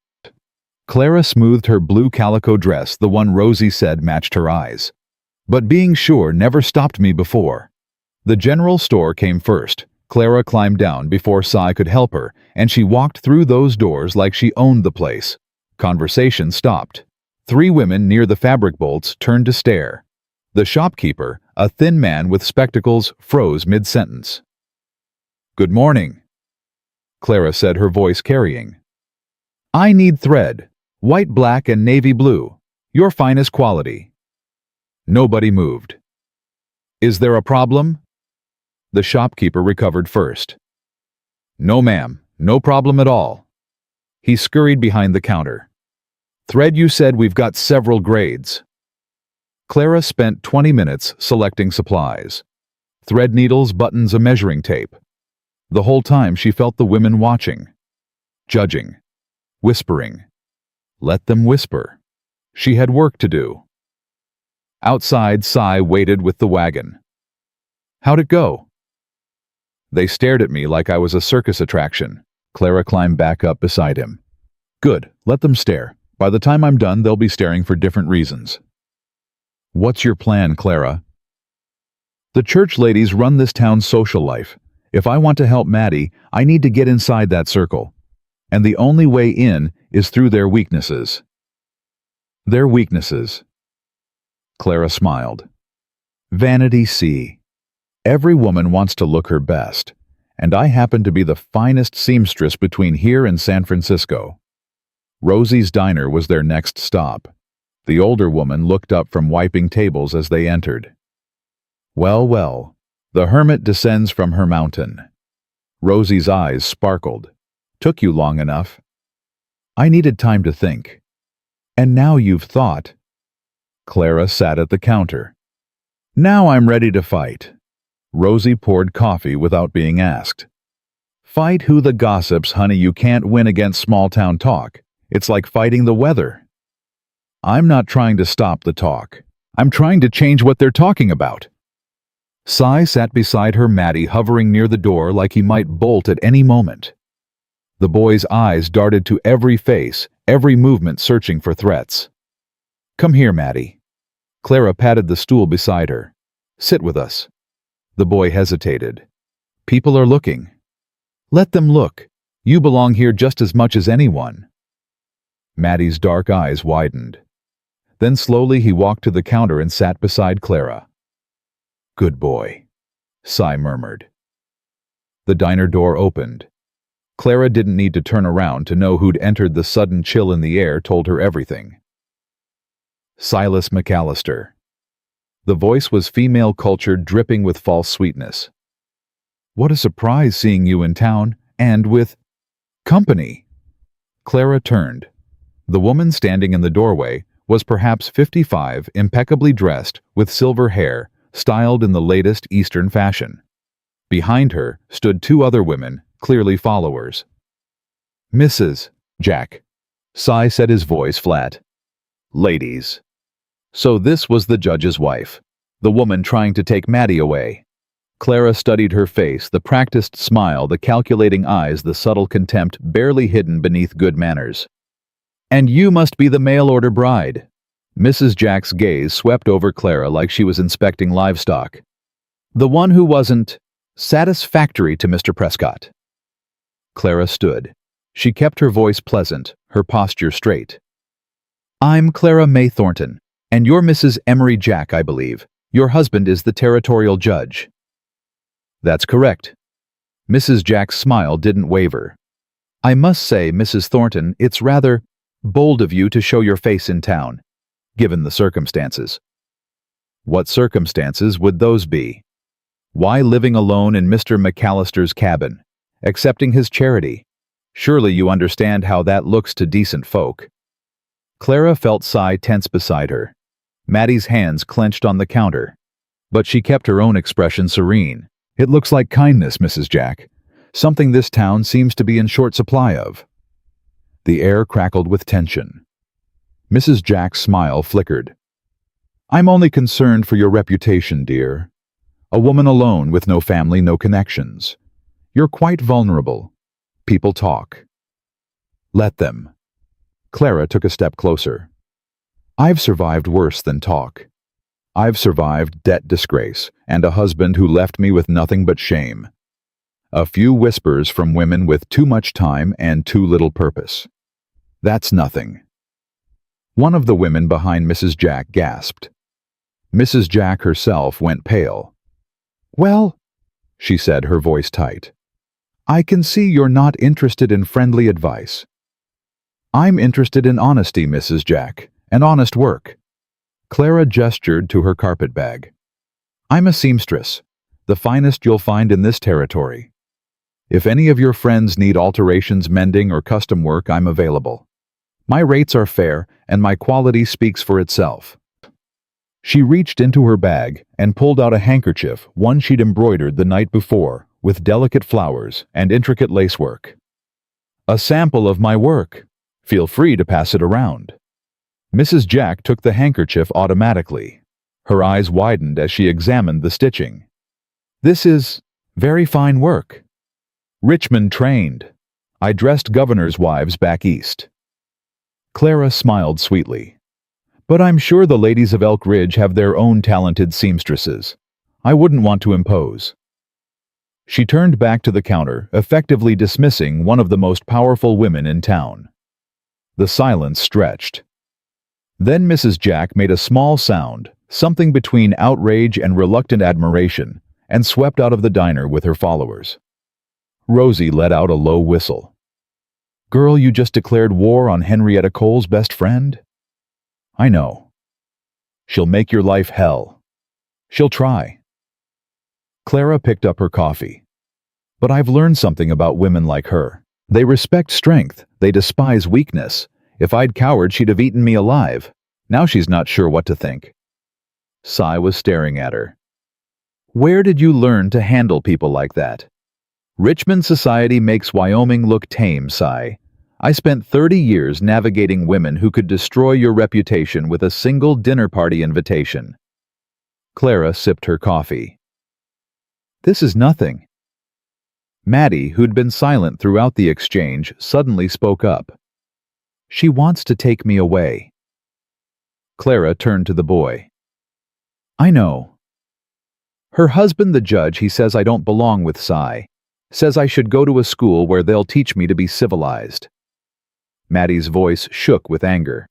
Clara smoothed her blue calico dress, the one Rosie said matched her eyes. "But being sure never stopped me before." The general store came first. Clara climbed down before Cy could help her, and she walked through those doors like she owned the place. Conversation stopped. 3 women near the fabric bolts turned to stare. The shopkeeper, a thin man with spectacles, froze mid-sentence. "Good morning," Clara said, her voice carrying. "I need thread, white, black, and navy blue, your finest quality." Nobody moved. "Is there a problem?" The shopkeeper recovered first. "No, ma'am, no problem at all." He scurried behind the counter. "Thread, you said we've got several grades." Clara spent 20 minutes selecting supplies. Thread needles, buttons, a measuring tape. The whole time she felt the women watching, judging, whispering. Let them whisper. She had work to do. Outside, Cy waited with the wagon. "How'd it go?" "They stared at me like I was a circus attraction." Clara climbed back up beside him. "Good, let them stare. By the time I'm done, they'll be staring for different reasons." "What's your plan, Clara?" "The church ladies run this town's social life. If I want to help Maddie, I need to get inside that circle. And the only way in is through their weaknesses." "Their weaknesses?" Clara smiled. "Vanity C. Every woman wants to look her best, and I happen to be the finest seamstress between here and San Francisco." Rosie's Diner was their next stop. The older woman looked up from wiping tables as they entered. "Well, well, the hermit descends from her mountain." Rosie's eyes sparkled. "Took you long enough." "I needed time to think." "And now you've thought." Clara sat at the counter. "Now I'm ready to fight." Rosie poured coffee without being asked. "Fight who the gossips, honey. You can't win against small-town talk. It's like fighting the weather." "I'm not trying to stop the talk. I'm trying to change what they're talking about." Cy sat beside her, Maddie hovering near the door like he might bolt at any moment. The boy's eyes darted to every face, every movement searching for threats. "Come here, Maddie." Clara patted the stool beside her. "Sit with us." The boy hesitated. "People are looking." "Let them look. You belong here just as much as anyone." Maddie's dark eyes widened. Then slowly he walked to the counter and sat beside Clara. "Good boy," Cy murmured. The diner door opened. Clara didn't need to turn around to know who'd entered. The sudden chill in the air told her everything. Silas McAllister. The voice was female culture, dripping with false sweetness. "What a surprise seeing you in town, and with company." Clara turned. The woman standing in the doorway was perhaps 55, impeccably dressed, with silver hair, styled in the latest Eastern fashion. Behind her stood 2 other women, clearly followers. "Mrs. Jack," Cy said, his voice flat. "Ladies." So this was the judge's wife, the woman trying to take Maddie away. Clara studied her face, the practiced smile, the calculating eyes, the subtle contempt barely hidden beneath good manners. "And you must be the mail-order bride." Mrs. Jack's gaze swept over Clara like she was inspecting livestock. "The one who wasn't satisfactory to Mr. Prescott." Clara stood. She kept her voice pleasant, her posture straight. "I'm Clara May Thornton, and you're Mrs. Emery Jack, I believe. Your husband is the territorial judge." "That's correct." Mrs. Jack's smile didn't waver. "I must say, Mrs. Thornton, it's rather Bold of you to show your face in town, given the circumstances. What circumstances would those be? Why living alone in Mr. McAllister's cabin, accepting his charity? Surely you understand how that looks to decent folk. Clara felt Cy tense beside her. Maddie's hands clenched on the counter. But she kept her own expression serene. It looks like kindness, Mrs. Jack. Something this town seems to be in short supply of. The air crackled with tension. Mrs. Jack's smile flickered. I'm only concerned for your reputation, dear. A woman alone with no family, no connections. You're quite vulnerable. People talk. Let them. Clara took a step closer. I've survived worse than talk. I've survived debt disgrace and a husband who left me with nothing but shame. A few whispers from women with too much time and too little purpose. That's nothing. One of the women behind Mrs. Jack gasped. Mrs. Jack herself went pale. Well, she said, her voice tight, I can see you're not interested in friendly advice. I'm interested in honesty, Mrs. Jack, and honest work. Clara gestured to her carpet bag. I'm a seamstress, the finest you'll find in this territory. If any of your friends need alterations, mending, or custom work, I'm available. My rates are fair, and my quality speaks for itself. She reached into her bag and pulled out a handkerchief, one she'd embroidered the night before, with delicate flowers and intricate lacework. A sample of my work. Feel free to pass it around. Mrs. Jack took the handkerchief automatically. Her eyes widened as she examined the stitching. This is very fine work. Richmond trained. I dressed governors' wives back east. Clara smiled sweetly. But I'm sure the ladies of Elk Ridge have their own talented seamstresses. I wouldn't want to impose. She turned back to the counter, effectively dismissing one of the most powerful women in town. The silence stretched. Then Mrs. Jack made a small sound, something between outrage and reluctant admiration, and swept out of the diner with her followers. Rosie let out a low whistle. Girl, you just declared war on Henrietta Cole's best friend? I know. She'll make your life hell. She'll try. Clara picked up her coffee. But I've learned something about women like her. They respect strength. They despise weakness. If I'd cowered, she'd have eaten me alive. Now she's not sure what to think. Cy was staring at her. Where did you learn to handle people like that? Richmond society makes Wyoming look tame, Cy. I spent 30 years navigating women who could destroy your reputation with a single dinner party invitation. Clara sipped her coffee. This is nothing. Maddie, who'd been silent throughout the exchange, suddenly spoke up. She wants to take me away. Clara turned to the boy. I know. Her husband, the judge, he says I don't belong with Cy. Says I should go to a school where they'll teach me to be civilized. Maddie's voice shook with anger.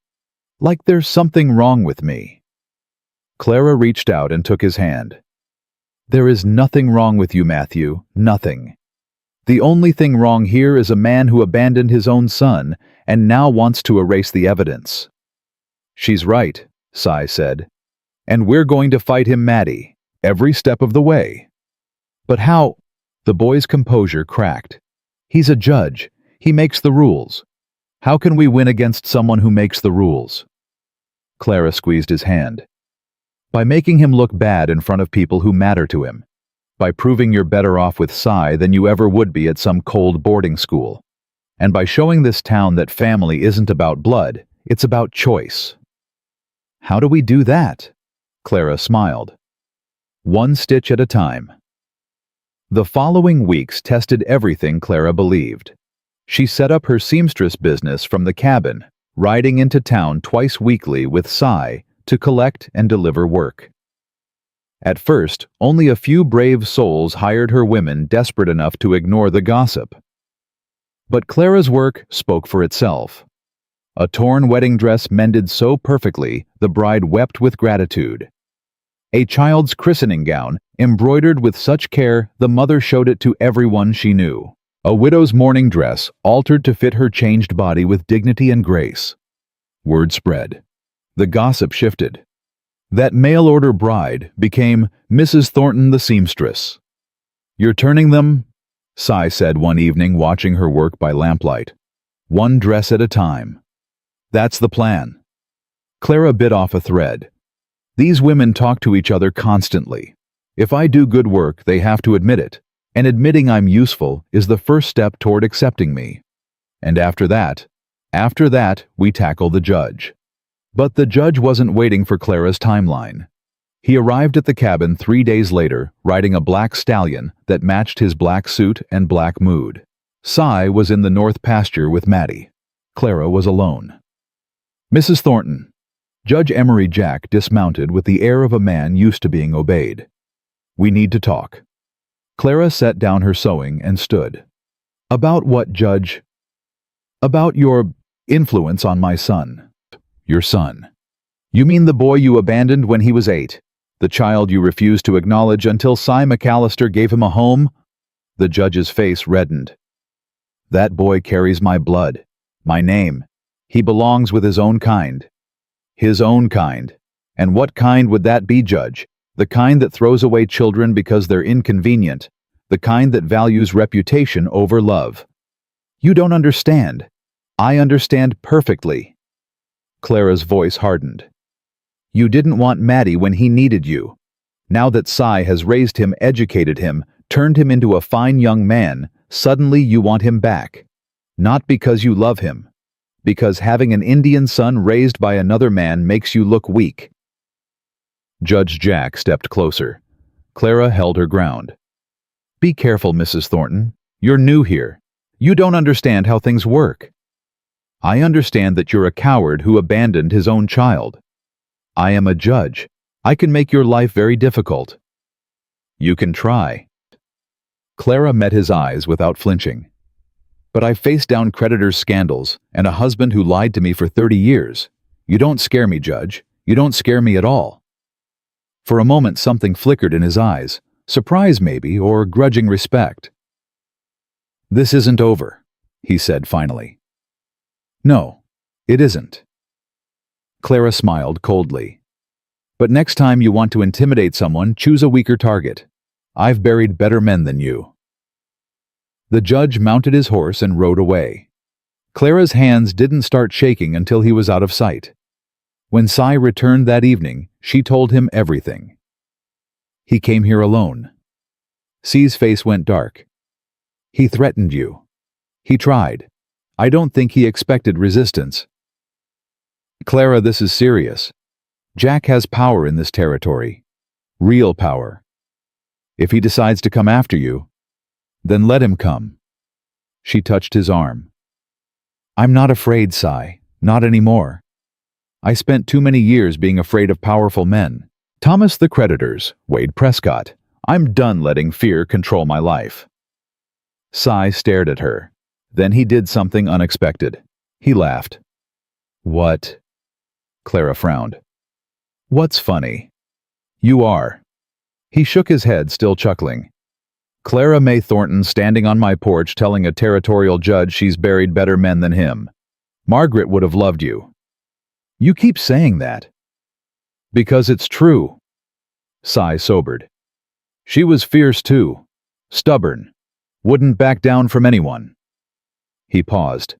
Like there's something wrong with me. Clara reached out and took his hand. There is nothing wrong with you, Matthew, nothing. The only thing wrong here is a man who abandoned his own son and now wants to erase the evidence. She's right, Cy said. And we're going to fight him, Maddie, every step of the way. But how? The boy's composure cracked. He's a judge. He makes the rules. How can we win against someone who makes the rules? Clara squeezed his hand. By making him look bad in front of people who matter to him. By proving you're better off with Cy than you ever would be at some cold boarding school. And by showing this town that family isn't about blood, it's about choice. How do we do that? Clara smiled. One stitch at a time. The following weeks tested everything Clara believed. She set up her seamstress business from the cabin, riding into town twice weekly with Cy to collect and deliver work. At first, only a few brave souls hired her women desperate enough to ignore the gossip. But Clara's work spoke for itself. A torn wedding dress mended so perfectly, the bride wept with gratitude. A child's christening gown, embroidered with such care, the mother showed it to everyone she knew. A widow's mourning dress, altered to fit her changed body with dignity and grace. Word spread. The gossip shifted. That mail-order bride became Mrs. Thornton the seamstress. "You're turning them?" Cy said one evening watching her work by lamplight. "One dress at a time." "That's the plan." Clara bit off a thread. "These women talk to each other constantly. If I do good work, they have to admit it, and admitting I'm useful is the first step toward accepting me. And after that, we tackle the judge." But the judge wasn't waiting for Clara's timeline. He arrived at the cabin 3 days later, riding a black stallion that matched his black suit and black mood. Cy was in the north pasture with Maddie. Clara was alone. "Mrs. Thornton." Judge Emery Jack dismounted with the air of a man used to being obeyed. "We need to talk." Clara set down her sewing and stood. "About what, Judge?" "About your influence on my son." "Your son? You mean the boy you abandoned when he was 8? The child you refused to acknowledge until Cy McAllister gave him a home?" The judge's face reddened. "That boy carries my blood, my name. He belongs with his own kind." "His own kind? And what kind would that be, Judge? The kind that throws away children because they're inconvenient, the kind that values reputation over love." "You don't understand." "I understand perfectly." Clara's voice hardened. "You didn't want Maddie when he needed you. Now that Cy has raised him, educated him, turned him into a fine young man, suddenly you want him back. Not because you love him. Because having an Indian son raised by another man makes you look weak." Judge Jack stepped closer. Clara held her ground. "Be careful, Mrs. Thornton. You're new here. You don't understand how things work. I understand that you're a coward who abandoned his own child. I am a judge. I can make your life very difficult." "You can try." Clara met his eyes without flinching. "But I faced down creditors' scandals and a husband who lied to me for 30 years. You don't scare me, Judge. You don't scare me at all." For a moment something flickered in his eyes, surprise maybe, or grudging respect. "This isn't over," he said finally. "No, it isn't." Clara smiled coldly. "But next time you want to intimidate someone, choose a weaker target. I've buried better men than you." The judge mounted his horse and rode away. Clara's hands didn't start shaking until he was out of sight. When Cy returned that evening, she told him everything. "He came here alone." Cy's face went dark. "He threatened you. He tried. I don't think he expected resistance." "Clara, this is serious. Jack has power in this territory. Real power. If he decides to come after you, then let him come." She touched his arm. "I'm not afraid, Cy. Not anymore. I spent too many years being afraid of powerful men. Thomas the creditors, Wade Prescott. I'm done letting fear control my life." Cy stared at her. Then he did something unexpected. He laughed. "What?" Clara frowned. "What's funny?" "You are." He shook his head, still chuckling. "Clara May Thornton standing on my porch telling a territorial judge she's buried better men than him. Margaret would have loved you." "You keep saying that." "Because it's true." Cy sobered. "She was fierce too. Stubborn. Wouldn't back down from anyone." He paused.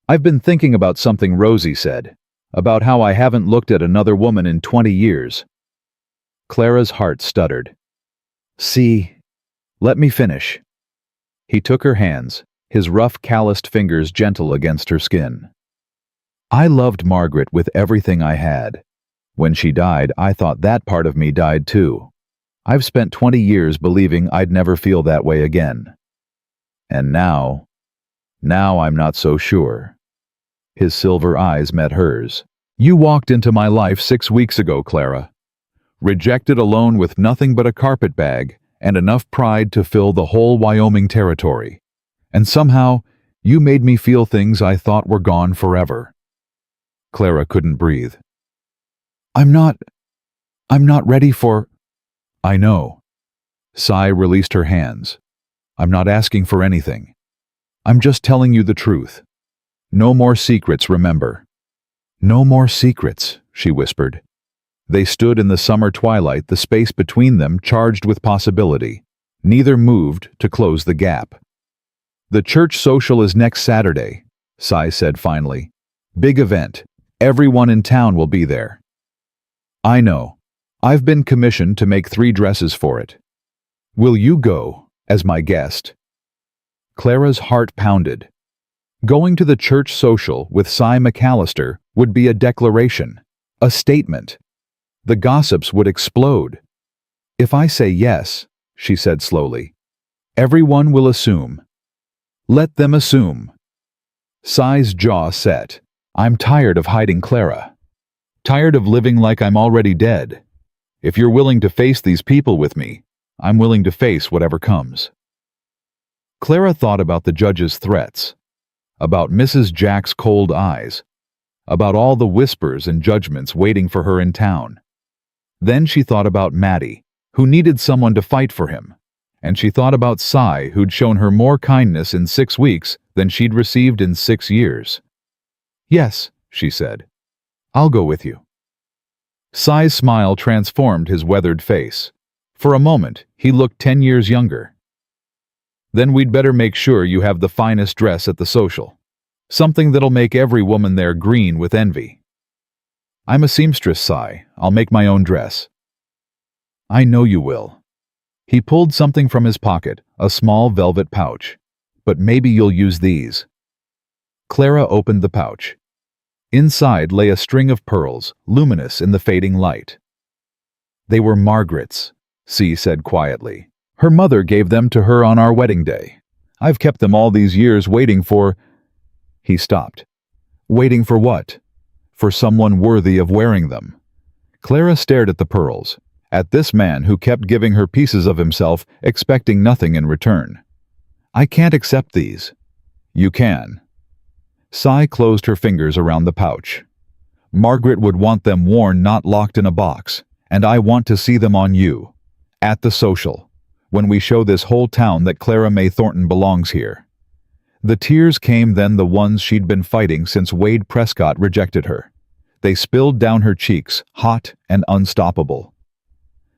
"I've been thinking about something Rosie said, about how I haven't looked at another woman in 20 years. Clara's heart stuttered. "See, let me finish." He took her hands, his rough, calloused fingers gentle against her skin. "I loved Margaret with everything I had. When she died, I thought that part of me died too. I've spent 20 years believing I'd never feel that way again. And now I'm not so sure." His silver eyes met hers. "You walked into my life 6 weeks ago, Clara. Rejected alone with nothing but a carpet bag and enough pride to fill the whole Wyoming territory. And somehow, you made me feel things I thought were gone forever." Clara couldn't breathe. I'm not ready for..." "I know." Cy released her hands. "I'm not asking for anything. I'm just telling you the truth. No more secrets, remember." No more secrets, she whispered. They stood in the summer twilight, the space between them charged with possibility. Neither moved to close the gap. The church social is next Saturday, Sai said finally. Big event. Everyone in town will be there. I know. I've been commissioned to make 3 dresses for it. Will you go as my guest? Clara's heart pounded. Going to the church social with Cy McAllister would be a declaration, a statement. The gossips would explode. If I say yes, she said slowly, everyone will assume. Let them assume. Cy's jaw set. I'm tired of hiding Clara. Tired of living like I'm already dead. If you're willing to face these people with me, I'm willing to face whatever comes. Clara thought about the judge's threats, about Mrs. Jack's cold eyes, about all the whispers and judgments waiting for her in town. Then she thought about Maddie, who needed someone to fight for him, and she thought about Cy, who'd shown her more kindness in 6 weeks than she'd received in 6 years. Yes, she said. I'll go with you. Cy's smile transformed his weathered face. For a moment, he looked 10 years younger. Then we'd better make sure you have the finest dress at the social. Something that'll make every woman there green with envy. I'm a seamstress, Cy. I'll make my own dress. I know you will. He pulled something from his pocket, a small velvet pouch. But maybe you'll use these. Clara opened the pouch. Inside lay a string of pearls, luminous in the fading light. They were Margaret's, C said quietly. Her mother gave them to her on our wedding day. I've kept them all these years waiting for... He stopped. Waiting for what? For someone worthy of wearing them. Clara stared at the pearls, at this man who kept giving her pieces of himself, expecting nothing in return. I can't accept these. You can. Cy closed her fingers around the pouch. Margaret would want them worn, not locked in a box, and I want to see them on you. At the social, when we show this whole town that Clara May Thornton belongs here. The tears came then, the ones she'd been fighting since Wade Prescott rejected her. They spilled down her cheeks, hot and unstoppable.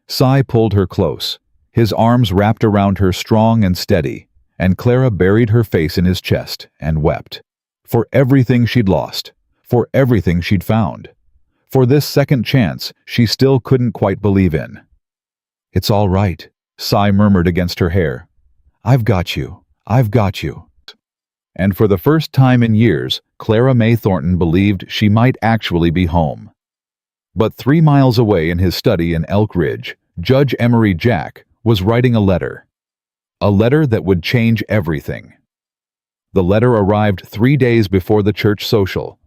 Cy pulled her close, his arms wrapped around her strong and steady, and Clara buried her face in his chest and wept. For everything she'd lost, for everything she'd found, for this second chance she still couldn't quite believe in. It's all right, Cy murmured against her hair. I've got you. I've got you. And for the first time in years, Clara May Thornton believed she might actually be home. But 3 miles away in his study in Elk Ridge, Judge Emery Jack was writing a letter. A letter that would change everything. The letter arrived 3 days before the church social.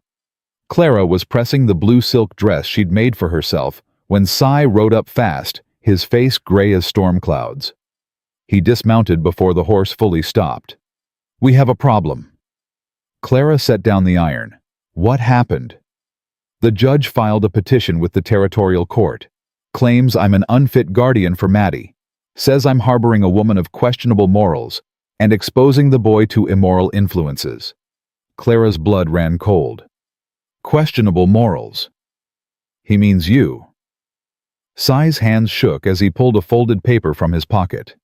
Clara was pressing the blue silk dress she'd made for herself when Cy rode up fast, his face gray as storm clouds. He dismounted before the horse fully stopped. We have a problem. Clara set down the iron. What happened? The judge filed a petition with the territorial court. Claims I'm an unfit guardian for Maddie. Says I'm harboring a woman of questionable morals and exposing the boy to immoral influences. Clara's blood ran cold. Questionable morals. He means you. Cy's hands shook as he pulled a folded paper from his pocket.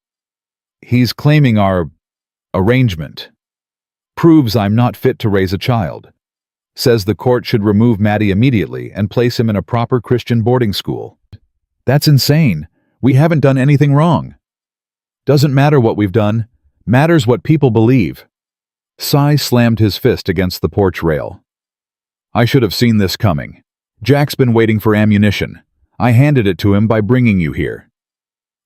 He's claiming our arrangement. Proves I'm not fit to raise a child. Says the court should remove Maddie immediately and place him in a proper Christian boarding school. That's insane. We haven't done anything wrong. Doesn't matter what we've done. Matters what people believe. Cy slammed his fist against the porch rail. I should have seen this coming. Jack's been waiting for ammunition. I handed it to him by bringing you here.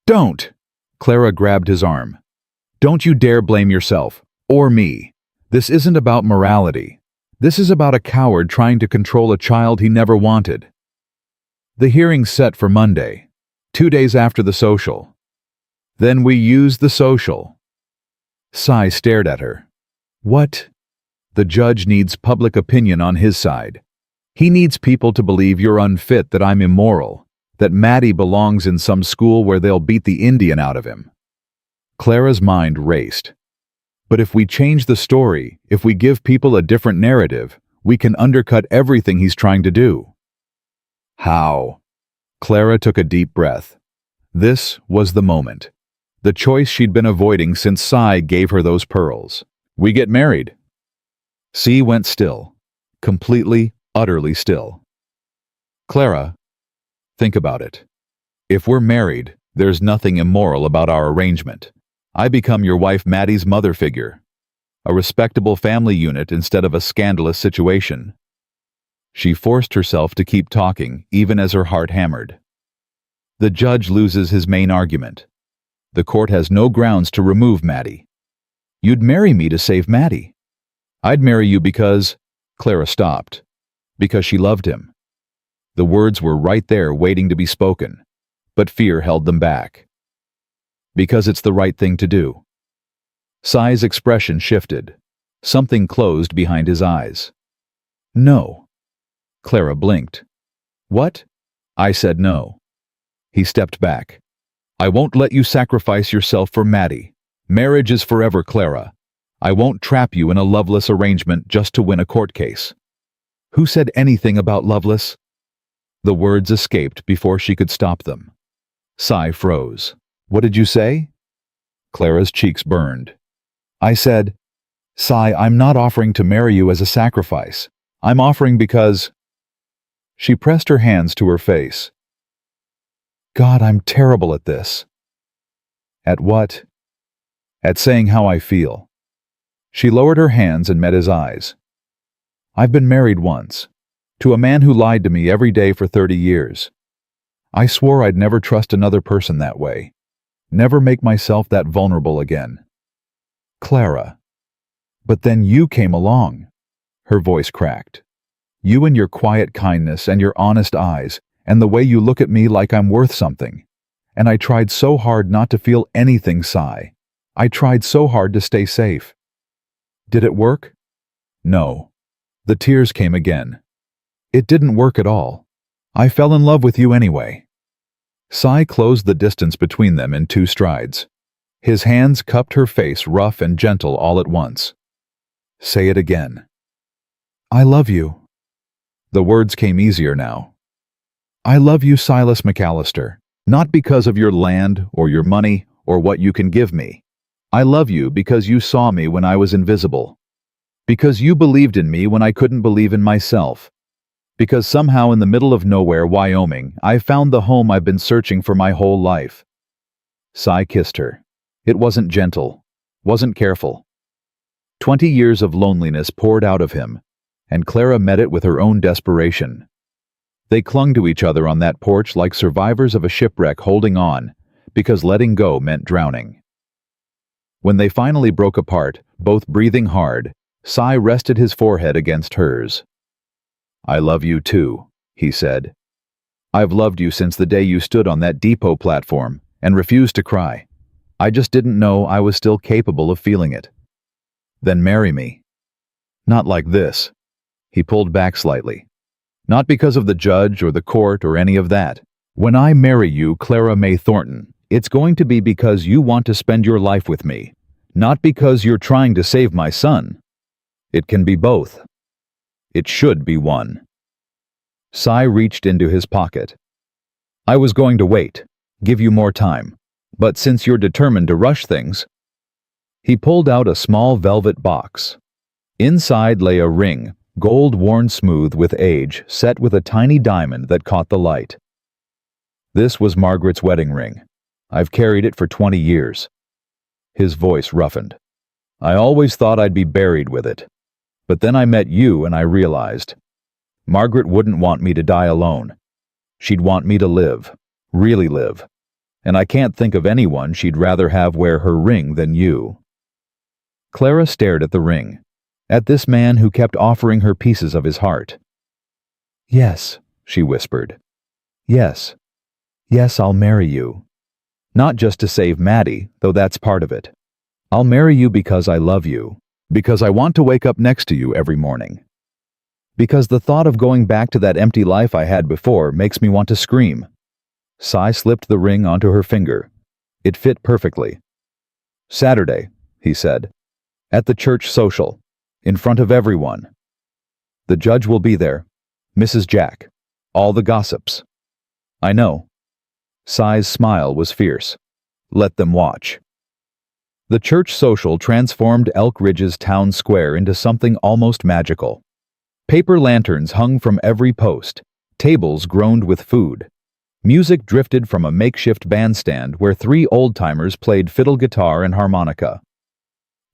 Don't! Clara grabbed his arm. Don't you dare blame yourself, or me. This isn't about morality. This is about a coward trying to control a child he never wanted. The hearing's set for Monday, 2 days after the social. Then we use the social. Cy stared at her. What? The judge needs public opinion on his side. He needs people to believe you're unfit, that I'm immoral, that Maddie belongs in some school where they'll beat the Indian out of him. Clara's mind raced. But if we change the story, if we give people a different narrative, We can undercut everything he's trying to do." How? Clara took a deep breath. This was the moment. The choice she'd been avoiding since Sai gave her those pearls. "We get married." C went still. Completely, utterly still. "Clara, think about it. If we're married, there's nothing immoral about our arrangement. I become your wife Maddie's mother figure. A respectable family unit instead of a scandalous situation." She forced herself to keep talking, even as her heart hammered. "The judge loses his main argument. The court has no grounds to remove Maddie. You'd marry me to save Maddie. I'd marry you because—" Clara stopped. Because she loved him. The words were right there waiting to be spoken, but fear held them back. Because it's the right thing to do. Sai's expression shifted. Something closed behind his eyes. "No." Clara blinked. "What?" "I said no." He stepped back. "I won't let you sacrifice yourself for Maddie. Marriage is forever, Clara. I won't trap you in a loveless arrangement just to win a court case." "Who said anything about loveless?" The words escaped before she could stop them. Sai froze. "What did you say?" Clara's cheeks burned. "I said, Sai, I'm not offering to marry you as a sacrifice. I'm offering because—" She pressed her hands to her face. "God, I'm terrible at this." "At what?" "At saying how I feel." She lowered her hands and met his eyes. "I've been married once, to a man who lied to me every day for 30 years. I swore I'd never trust another person that way, never make myself that vulnerable again. Clara. But then you came along." Her voice cracked. "You and your quiet kindness and your honest eyes, and the way you look at me like I'm worth something. And I tried so hard not to feel anything, Sai. I tried so hard to stay safe. Did it work?" "No." The tears came again. "It didn't work at all. I fell in love with you anyway." Sai closed the distance between them in 2 strides. His hands cupped her face rough and gentle all at once. "Say it again." "I love you." The words came easier now. "I love you, Silas McAllister, not because of your land or your money or what you can give me. I love you because you saw me when I was invisible. Because you believed in me when I couldn't believe in myself. Because somehow in the middle of nowhere, Wyoming, I found the home I've been searching for my whole life." Sai kissed her. It wasn't gentle, wasn't careful. 20 years of loneliness poured out of him, and Clara met it with her own desperation. They clung to each other on that porch like survivors of a shipwreck holding on, because letting go meant drowning. When they finally broke apart, both breathing hard, Sai rested his forehead against hers. "I love you too," he said. "I've loved you since the day you stood on that depot platform and refused to cry. I just didn't know I was still capable of feeling it." "Then marry me." "Not like this." He pulled back slightly. "Not because of the judge or the court or any of that. When I marry you, Clara May Thornton, it's going to be because you want to spend your life with me, not because you're trying to save my son. It can be both. It should be one." Sai reached into his pocket. "I was going to wait, give you more time, but since you're determined to rush things—" He pulled out a small velvet box. Inside lay a ring, gold worn smooth with age, set with a tiny diamond that caught the light. "This was Margaret's wedding ring. I've carried it for 20 years. His voice roughened. "I always thought I'd be buried with it. But then I met you and I realized. Margaret wouldn't want me to die alone. She'd want me to live, really live. And I can't think of anyone she'd rather have wear her ring than you." Clara stared at the ring, at this man who kept offering her pieces of his heart. "Yes," she whispered. "Yes. Yes, I'll marry you. Not just to save Maddie, though that's part of it. I'll marry you because I love you. Because I want to wake up next to you every morning. Because the thought of going back to that empty life I had before makes me want to scream." Sai slipped the ring onto her finger. It fit perfectly. "Saturday," he said. "At the church social. In front of everyone." The judge will be there. Mrs. Jack. All the gossips. I know. Cy's smile was fierce. Let them watch. The church social transformed Elk Ridge's town square into something almost magical. Paper lanterns hung from every post. Tables groaned with food. Music drifted from a makeshift bandstand where 3 old-timers played fiddle guitar and harmonica.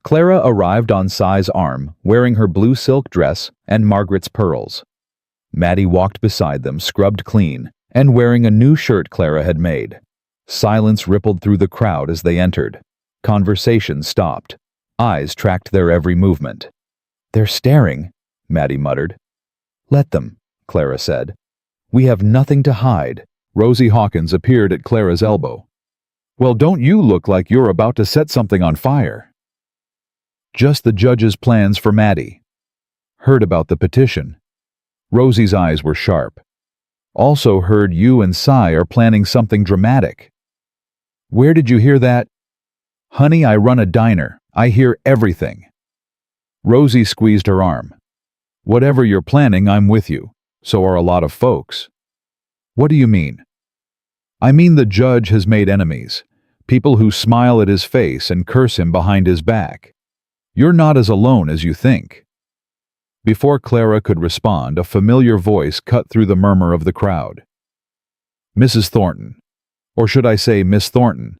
Clara arrived on Cy's arm, wearing her blue silk dress and Margaret's pearls. Maddie walked beside them, scrubbed clean, and wearing a new shirt Clara had made. Silence rippled through the crowd as they entered. Conversation stopped. Eyes tracked their every movement. They're staring, Maddie muttered. Let them, Clara said. We have nothing to hide. Rosie Hawkins appeared at Clara's elbow. Well, don't you look like you're about to set something on fire? Just the judge's plans for Maddie. Heard about the petition. Rosie's eyes were sharp. Also heard you and Cy are planning something dramatic. Where did you hear that? Honey, I run a diner. I hear everything. Rosie squeezed her arm. Whatever you're planning, I'm with you. So are a lot of folks. What do you mean? I mean the judge has made enemies. People who smile at his face and curse him behind his back. You're not as alone as you think. Before Clara could respond, a familiar voice cut through the murmur of the crowd. Mrs. Thornton. Or should I say Miss Thornton?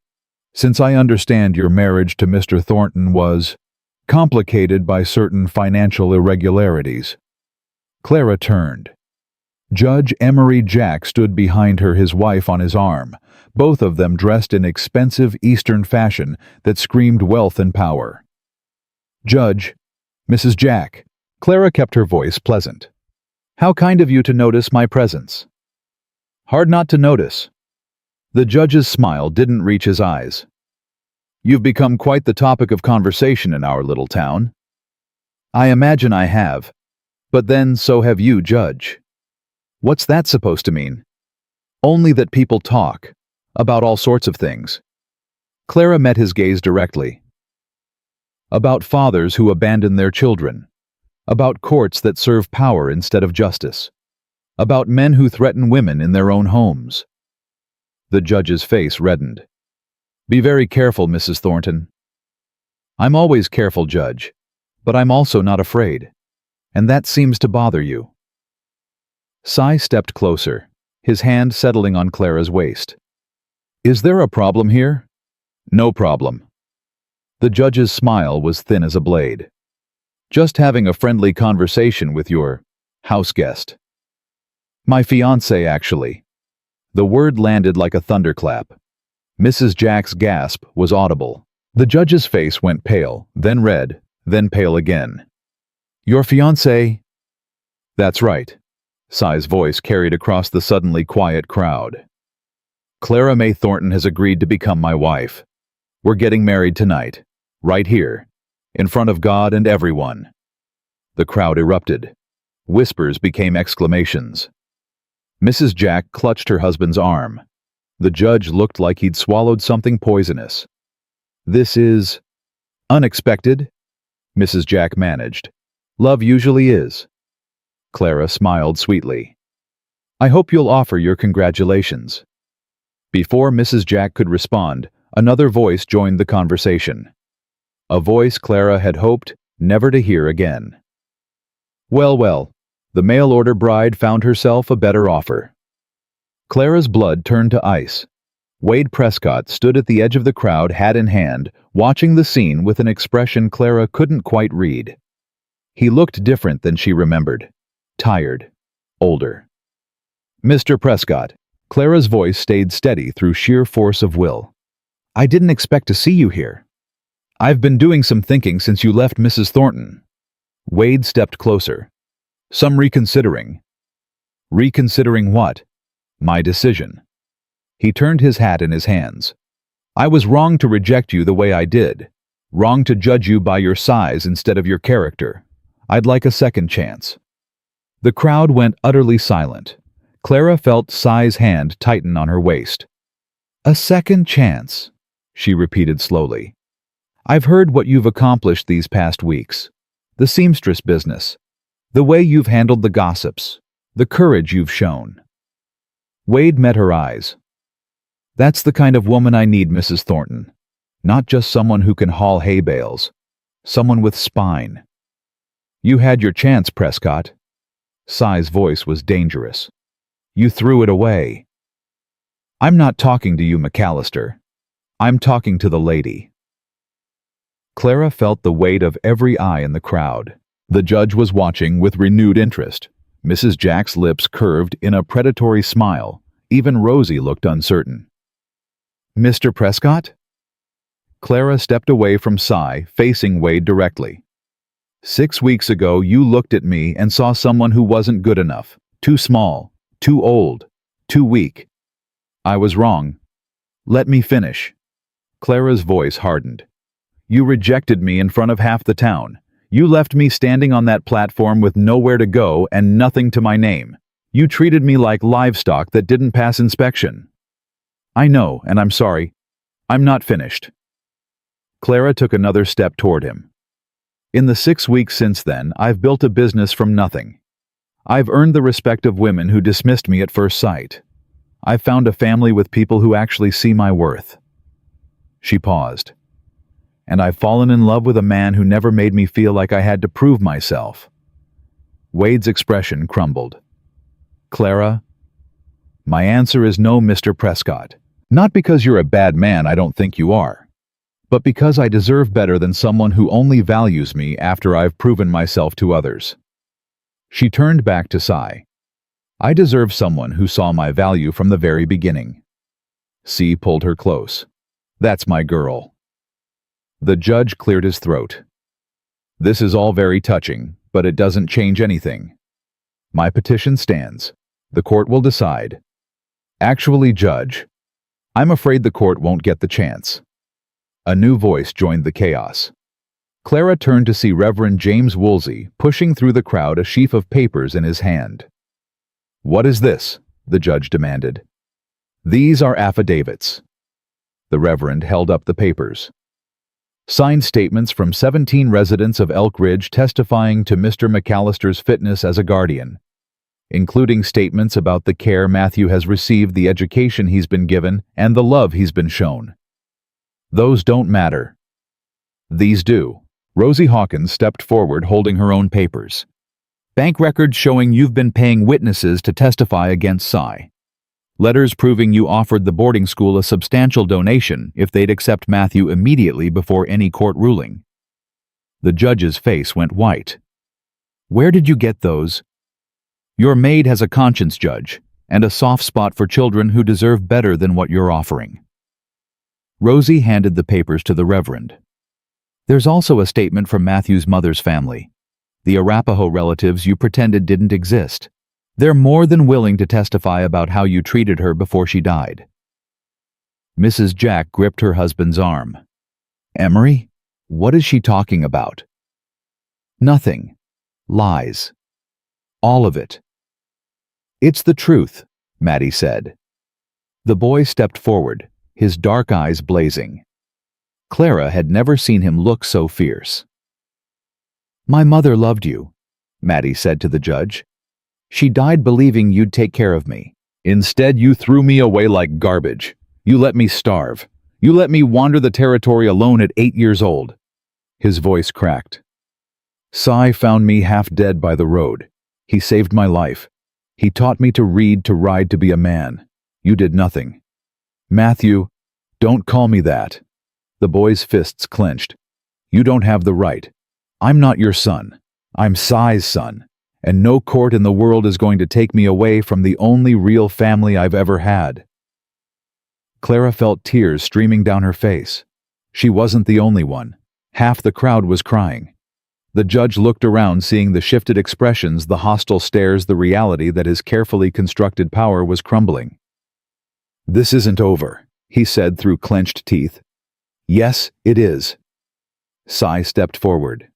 Since I understand your marriage to Mr. Thornton was complicated by certain financial irregularities. Clara turned. Judge Emery Jack stood behind her, his wife on his arm, both of them dressed in expensive Eastern fashion that screamed wealth and power. Judge, Mrs. Jack. Clara kept her voice pleasant. How kind of you to notice my presence. Hard not to notice. The judge's smile didn't reach his eyes. You've become quite the topic of conversation in our little town. I imagine I have. But then so have you, Judge. What's that supposed to mean? Only that people talk. About all sorts of things. Clara met his gaze directly. About fathers who abandon their children. About courts that serve power instead of justice. About men who threaten women in their own homes. The judge's face reddened. Be very careful, Mrs. Thornton. I'm always careful, Judge, but I'm also not afraid. And that seems to bother you. Cy stepped closer, his hand settling on Clara's waist. Is there a problem here? No problem. The judge's smile was thin as a blade. Just having a friendly conversation with your house guest. My fiancé, actually. The word landed like a thunderclap. Mrs. Jack's gasp was audible. The judge's face went pale, then red, then pale again. Your fiancé? That's right. Cy's voice carried across the suddenly quiet crowd. Clara May Thornton has agreed to become my wife. We're getting married tonight, right here, in front of God and everyone. The crowd erupted. Whispers became exclamations. Mrs. Jack clutched her husband's arm. The judge looked like he'd swallowed something poisonous. This is unexpected, Mrs. Jack managed. Love usually is. Clara smiled sweetly. I hope you'll offer your congratulations. Before Mrs. Jack could respond, another voice joined the conversation. A voice Clara had hoped never to hear again. Well, the mail-order bride found herself a better offer. Clara's blood turned to ice. Wade Prescott stood at the edge of the crowd, hat in hand, watching the scene with an expression Clara couldn't quite read. He looked different than she remembered. Tired. Older. Mr. Prescott. Clara's voice stayed steady through sheer force of will. I didn't expect to see you here. I've been doing some thinking since you left Mrs. Thornton. Wade stepped closer. Some reconsidering. Reconsidering what? My decision. He turned his hat in his hands. I was wrong to reject you the way I did. Wrong to judge you by your size instead of your character. I'd like a second chance. The crowd went utterly silent. Clara felt Cy's hand tighten on her waist. A second chance, she repeated slowly. I've heard what you've accomplished these past weeks. The seamstress business. The way you've handled the gossips. The courage you've shown. Wade met her eyes. That's the kind of woman I need, Mrs. Thornton. Not just someone who can haul hay bales. Someone with spine. You had your chance, Prescott. Cy's voice was dangerous. You threw it away. I'm not talking to you, McAllister. I'm talking to the lady. Clara felt the weight of every eye in the crowd. The judge was watching with renewed interest. Mrs. Jack's lips curved in a predatory smile. Even Rosie looked uncertain. Mr. Prescott? Clara stepped away from Cy, facing Wade directly. 6 weeks ago, you looked at me and saw someone who wasn't good enough, too small, too old, too weak. I was wrong. Let me finish. Clara's voice hardened. You rejected me in front of half the town. You left me standing on that platform with nowhere to go and nothing to my name. You treated me like livestock that didn't pass inspection. I know, and I'm sorry. I'm not finished. Clara took another step toward him. In the 6 weeks since then, I've built a business from nothing. I've earned the respect of women who dismissed me at first sight. I've found a family with people who actually see my worth. She paused. And I've fallen in love with a man who never made me feel like I had to prove myself. Wade's expression crumbled. Clara, my answer is no, Mr. Prescott. Not because you're a bad man, I don't think you are. But because I deserve better than someone who only values me after I've proven myself to others. She turned back to Cy. I deserve someone who saw my value from the very beginning. C pulled her close. That's my girl. The judge cleared his throat. This is all very touching, but it doesn't change anything. My petition stands. The court will decide. Actually, Judge, I'm afraid the court won't get the chance. A new voice joined the chaos. Clara turned to see Reverend James Woolsey pushing through the crowd, a sheaf of papers in his hand. What is this? The judge demanded. These are affidavits. The Reverend held up the papers. Signed statements from 17 residents of Elk Ridge testifying to Mr. McAllister's fitness as a guardian, including statements about the care Matthew has received, the education he's been given, and the love he's been shown. Those don't matter. These do. Rosie Hawkins stepped forward holding her own papers. Bank records showing you've been paying witnesses to testify against Cy. Letters proving you offered the boarding school a substantial donation if they'd accept Matthew immediately before any court ruling. The judge's face went white. Where did you get those? Your maid has a conscience, Judge, and a soft spot for children who deserve better than what you're offering. Rosie handed the papers to the Reverend. There's also a statement from Matthew's mother's family. The Arapaho relatives you pretended didn't exist. They're more than willing to testify about how you treated her before she died. Mrs. Jack gripped her husband's arm. Emery, what is she talking about? Nothing. Lies. All of it. It's the truth, Maddie said. The boy stepped forward, his dark eyes blazing. Clara had never seen him look so fierce. My mother loved you, Maddie said to the judge. She died believing you'd take care of me. Instead, you threw me away like garbage. You let me starve. You let me wander the territory alone at 8 years old. His voice cracked. Cy found me half dead by the road. He saved my life. He taught me to read, to ride, to be a man. You did nothing. Matthew, don't call me that. The boy's fists clenched. You don't have the right. I'm not your son. I'm Cy's son. And no court in the world is going to take me away from the only real family I've ever had. Clara felt tears streaming down her face. She wasn't the only one. Half the crowd was crying. The judge looked around, seeing the shifted expressions, the hostile stares, the reality that his carefully constructed power was crumbling. This isn't over, he said through clenched teeth. Yes, it is. Cy stepped forward.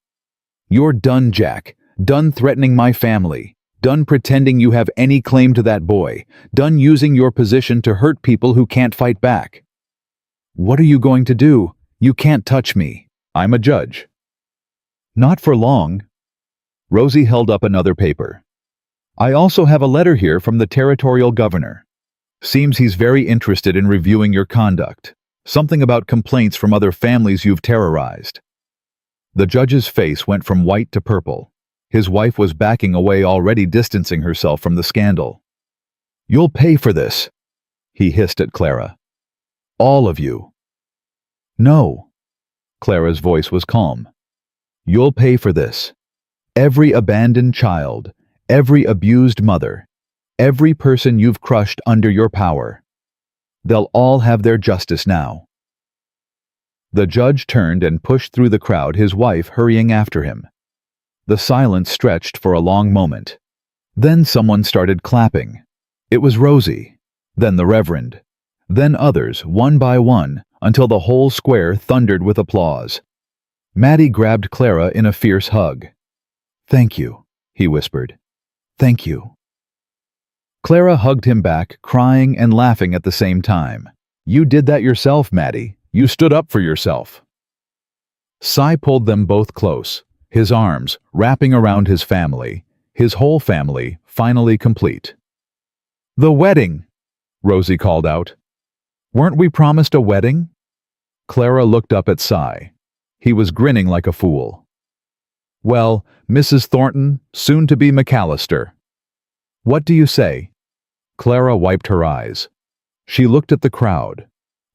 You're done, Jack. Done threatening my family. Done pretending you have any claim to that boy. Done using your position to hurt people who can't fight back. What are you going to do? You can't touch me. I'm a judge. Not for long. Rosie held up another paper. I also have a letter here from the territorial governor. Seems he's very interested in reviewing your conduct. Something about complaints from other families you've terrorized. The judge's face went from white to purple. His wife was backing away, already distancing herself from the scandal. You'll pay for this, he hissed at Clara. All of you. No. Clara's voice was calm. You'll pay for this. Every abandoned child, every abused mother, every person you've crushed under your power. They'll all have their justice now. The judge turned and pushed through the crowd, his wife hurrying after him. The silence stretched for a long moment. Then someone started clapping. It was Rosie, then the Reverend, then others, one by one, until the whole square thundered with applause. Maddie grabbed Clara in a fierce hug. Thank you, he whispered. Thank you. Clara hugged him back, crying and laughing at the same time. You did that yourself, Maddie. You stood up for yourself. Cy pulled them both close, his arms wrapping around his family, his whole family finally complete. The wedding, Rosie called out. Weren't we promised a wedding? Clara looked up at Cy. He was grinning like a fool. Well, Mrs. Thornton, soon to be McAllister. What do you say? Clara wiped her eyes. She looked at the crowd.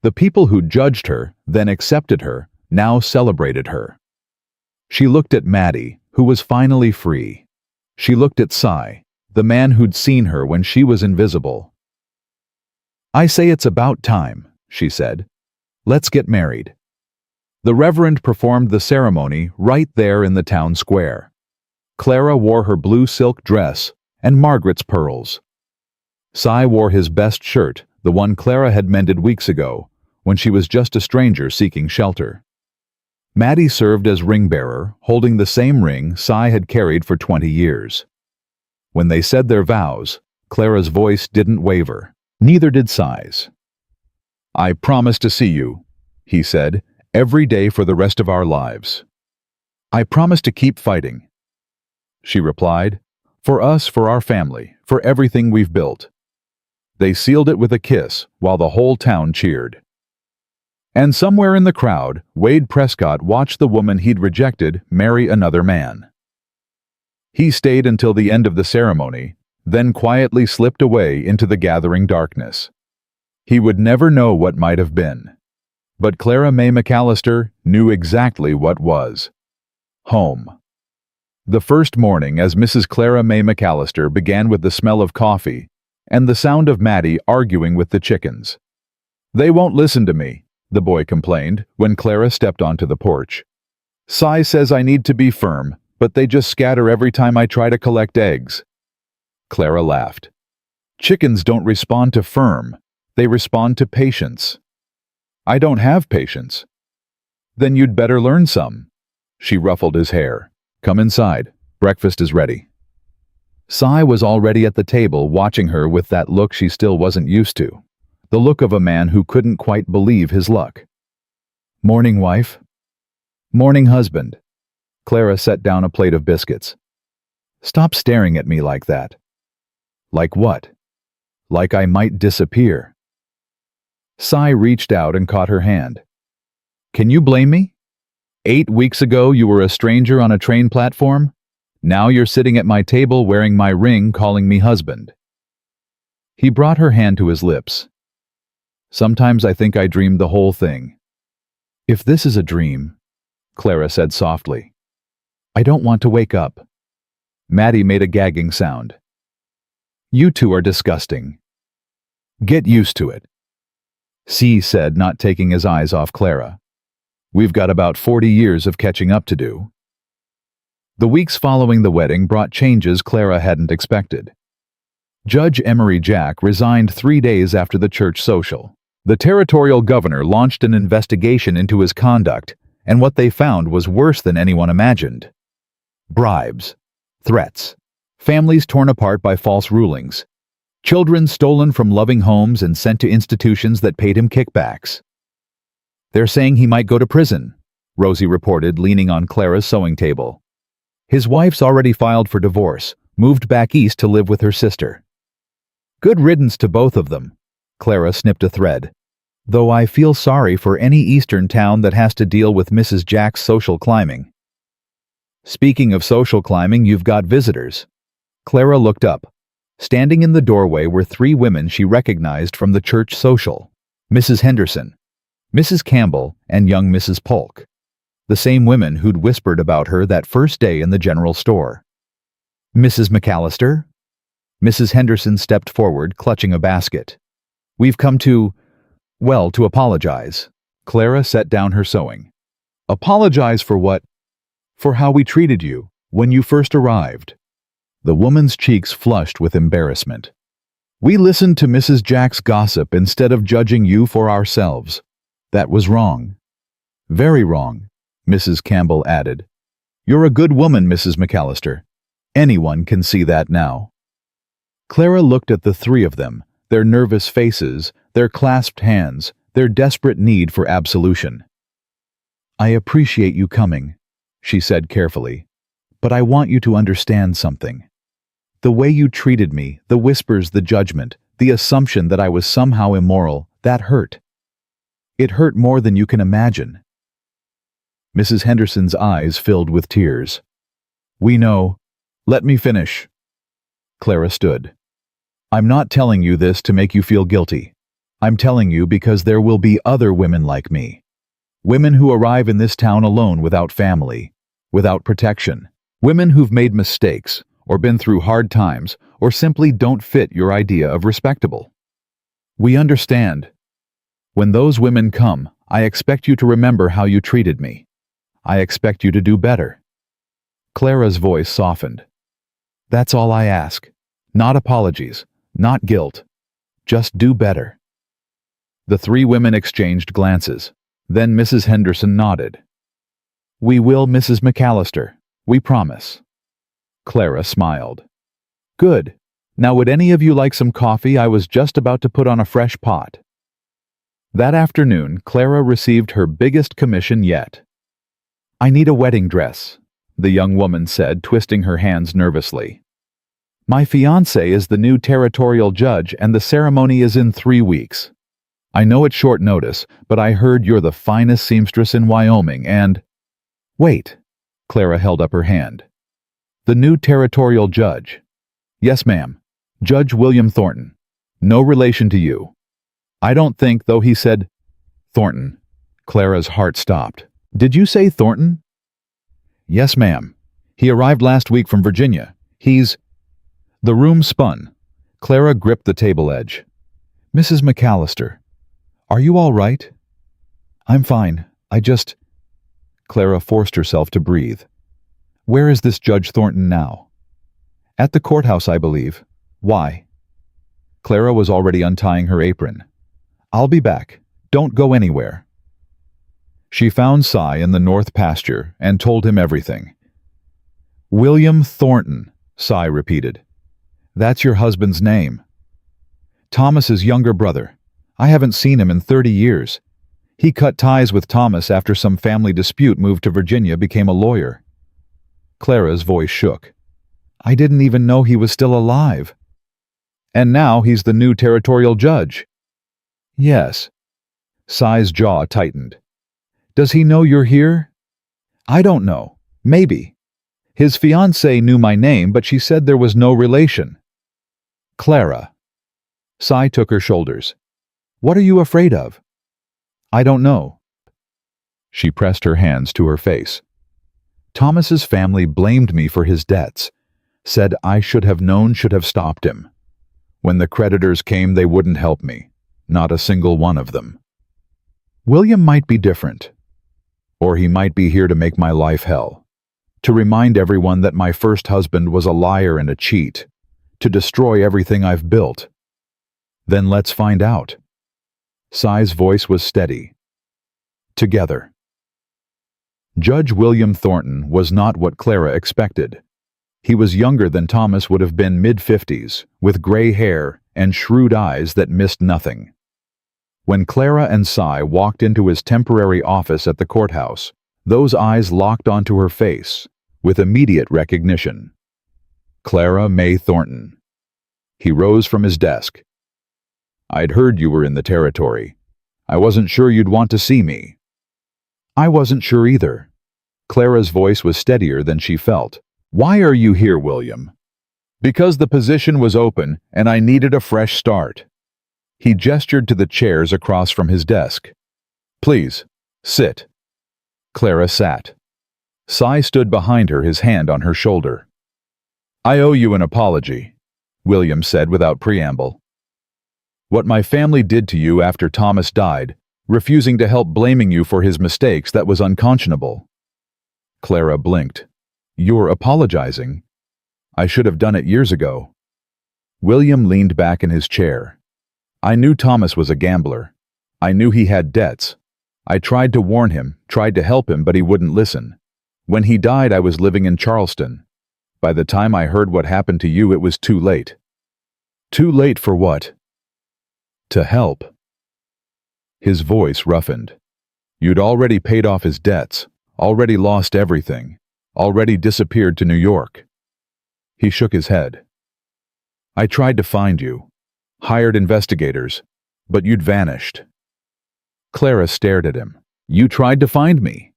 The people who judged her, then accepted her, now celebrated her. She looked at Maddie, who was finally free. She looked at Cy, the man who'd seen her when she was invisible. I say it's about time, she said. Let's get married. The Reverend performed the ceremony right there in the town square. Clara wore her blue silk dress and Margaret's pearls. Cy wore his best shirt, the one Clara had mended weeks ago, when she was just a stranger seeking shelter. Maddie served as ring-bearer, holding the same ring Cy had carried for 20 years. When they said their vows, Clara's voice didn't waver. Neither did Cy's. I promise to see you, he said, every day for the rest of our lives. I promise to keep fighting. She replied, for us, for our family, for everything we've built. They sealed it with a kiss while the whole town cheered. And somewhere in the crowd, Wade Prescott watched the woman he'd rejected marry another man. He stayed until the end of the ceremony, then quietly slipped away into the gathering darkness. He would never know what might have been. But Clara May McAllister knew exactly what was. Home. The first morning as Mrs. Clara May McAllister began with the smell of coffee and the sound of Maddie arguing with the chickens. They won't listen to me, the boy complained when Clara stepped onto the porch. Cy says I need to be firm, but they just scatter every time I try to collect eggs. Clara laughed. Chickens don't respond to firm, they respond to patience. I don't have patience. Then you'd better learn some. She ruffled his hair. Come inside, breakfast is ready. Cy was already at the table watching her with that look she still wasn't used to. The look of a man who couldn't quite believe his luck. Morning, wife. Morning, husband. Clara set down a plate of biscuits. Stop staring at me like that. Like what? Like I might disappear. Cy reached out and caught her hand. Can you blame me? 8 weeks ago you were a stranger on a train platform. Now you're sitting at my table wearing my ring, calling me husband. He brought her hand to his lips. Sometimes I think I dreamed the whole thing. If this is a dream, Clara said softly, I don't want to wake up. Maddie made a gagging sound. You two are disgusting. Get used to it. C said, not taking his eyes off Clara. We've got about 40 years of catching up to do. The weeks following the wedding brought changes Clara hadn't expected. Judge Emery Jack resigned 3 days after the church social. The territorial governor launched an investigation into his conduct, and what they found was worse than anyone imagined. Bribes, threats, families torn apart by false rulings, children stolen from loving homes and sent to institutions that paid him kickbacks. They're saying he might go to prison, Rosie reported, leaning on Clara's sewing table. His wife's already filed for divorce, moved back east to live with her sister. Good riddance to both of them. Clara snipped a thread. Though I feel sorry for any eastern town that has to deal with Mrs. Jack's social climbing. Speaking of social climbing, you've got visitors. Clara looked up. Standing in the doorway were 3 women she recognized from the church social. Mrs. Henderson, Mrs. Campbell, and young Mrs. Polk. The same women who'd whispered about her that first day in the general store. Mrs. McAllister? Mrs. Henderson stepped forward, clutching a basket. We've come to apologize. Clara set down her sewing. Apologize for what? For how we treated you when you first arrived. The woman's cheeks flushed with embarrassment. We listened to Mrs. Jack's gossip instead of judging you for ourselves. That was wrong. Very wrong, Mrs. Campbell added. You're a good woman, Mrs. McAllister. Anyone can see that now. Clara looked at the 3 of them, their nervous faces, their clasped hands, their desperate need for absolution. I appreciate you coming, she said carefully, but I want you to understand something. The way you treated me, the whispers, the judgment, the assumption that I was somehow immoral, that hurt. It hurt more than you can imagine. Mrs. Henderson's eyes filled with tears. We know. Let me finish. Clara stood. I'm not telling you this to make you feel guilty. I'm telling you because there will be other women like me. Women who arrive in this town alone without family, without protection. Women who've made mistakes, or been through hard times, or simply don't fit your idea of respectable. We understand. When those women come, I expect you to remember how you treated me. I expect you to do better. Clara's voice softened. That's all I ask. Not apologies, not guilt. Just do better. The 3 women exchanged glances. Then Mrs. Henderson nodded. We will, Mrs. McAllister. We promise. Clara smiled. Good. Now would any of you like some coffee? I was just about to put on a fresh pot. That afternoon, Clara received her biggest commission yet. I need a wedding dress, the young woman said, twisting her hands nervously. My fiancé is the new territorial judge and the ceremony is in 3 weeks. I know it's short notice, but I heard you're the finest seamstress in Wyoming and... Wait. Clara held up her hand. The new territorial judge. Yes, ma'am. Judge William Thornton. No relation to you. I don't think, though he said... Thornton. Clara's heart stopped. Did you say Thornton? Yes, ma'am. He arrived last week from Virginia. He's... The room spun. Clara gripped the table edge. Mrs. McAllister, are you all right? I'm fine. Clara forced herself to breathe. Where is this Judge Thornton now? At the courthouse, I believe. Why? Clara was already untying her apron. I'll be back. Don't go anywhere. She found Cy in the north pasture and told him everything. William Thornton, Cy repeated. That's your husband's name. Thomas's younger brother. I haven't seen him in 30 years. He cut ties with Thomas after some family dispute, moved to Virginia, became a lawyer. Clara's voice shook. I didn't even know he was still alive. And now he's the new territorial judge. Yes. Cy's jaw tightened. Does he know you're here? I don't know. Maybe. His fiancée knew my name, but she said there was no relation. Clara. Cy took her shoulders. What are you afraid of? I don't know. She pressed her hands to her face. Thomas's family blamed me for his debts, said I should have known, should have stopped him. When the creditors came, they wouldn't help me, not a single one of them. William might be different, or he might be here to make my life hell, to remind everyone that my first husband was a liar and a cheat, to destroy everything I've built. Then let's find out. Cy's voice was steady. Together. Judge William Thornton was not what Clara expected. He was younger than Thomas would have been, mid-50s, with gray hair and shrewd eyes that missed nothing. When Clara and Cy walked into his temporary office at the courthouse, those eyes locked onto her face, with immediate recognition. Clara May Thornton. He rose from his desk. I'd heard you were in the territory. I wasn't sure you'd want to see me. I wasn't sure either. Clara's voice was steadier than she felt. Why are you here, William? Because the position was open and I needed a fresh start. He gestured to the chairs across from his desk. Please, sit. Clara sat. Cy stood behind her, his hand on her shoulder. I owe you an apology, William said without preamble. What my family did to you after Thomas died, refusing to help, blaming you for his mistakes, that was unconscionable. Clara blinked. You're apologizing? I should have done it years ago. William leaned back in his chair. I knew Thomas was a gambler. I knew he had debts. I tried to warn him, tried to help him, but he wouldn't listen. When he died, I was living in Charleston. By the time I heard what happened to you, it was too late. Too late for what? To help. His voice roughened. You'd already paid off his debts, already lost everything, already disappeared to New York. He shook his head. I tried to find you, hired investigators, but you'd vanished. Clara stared at him. You tried to find me.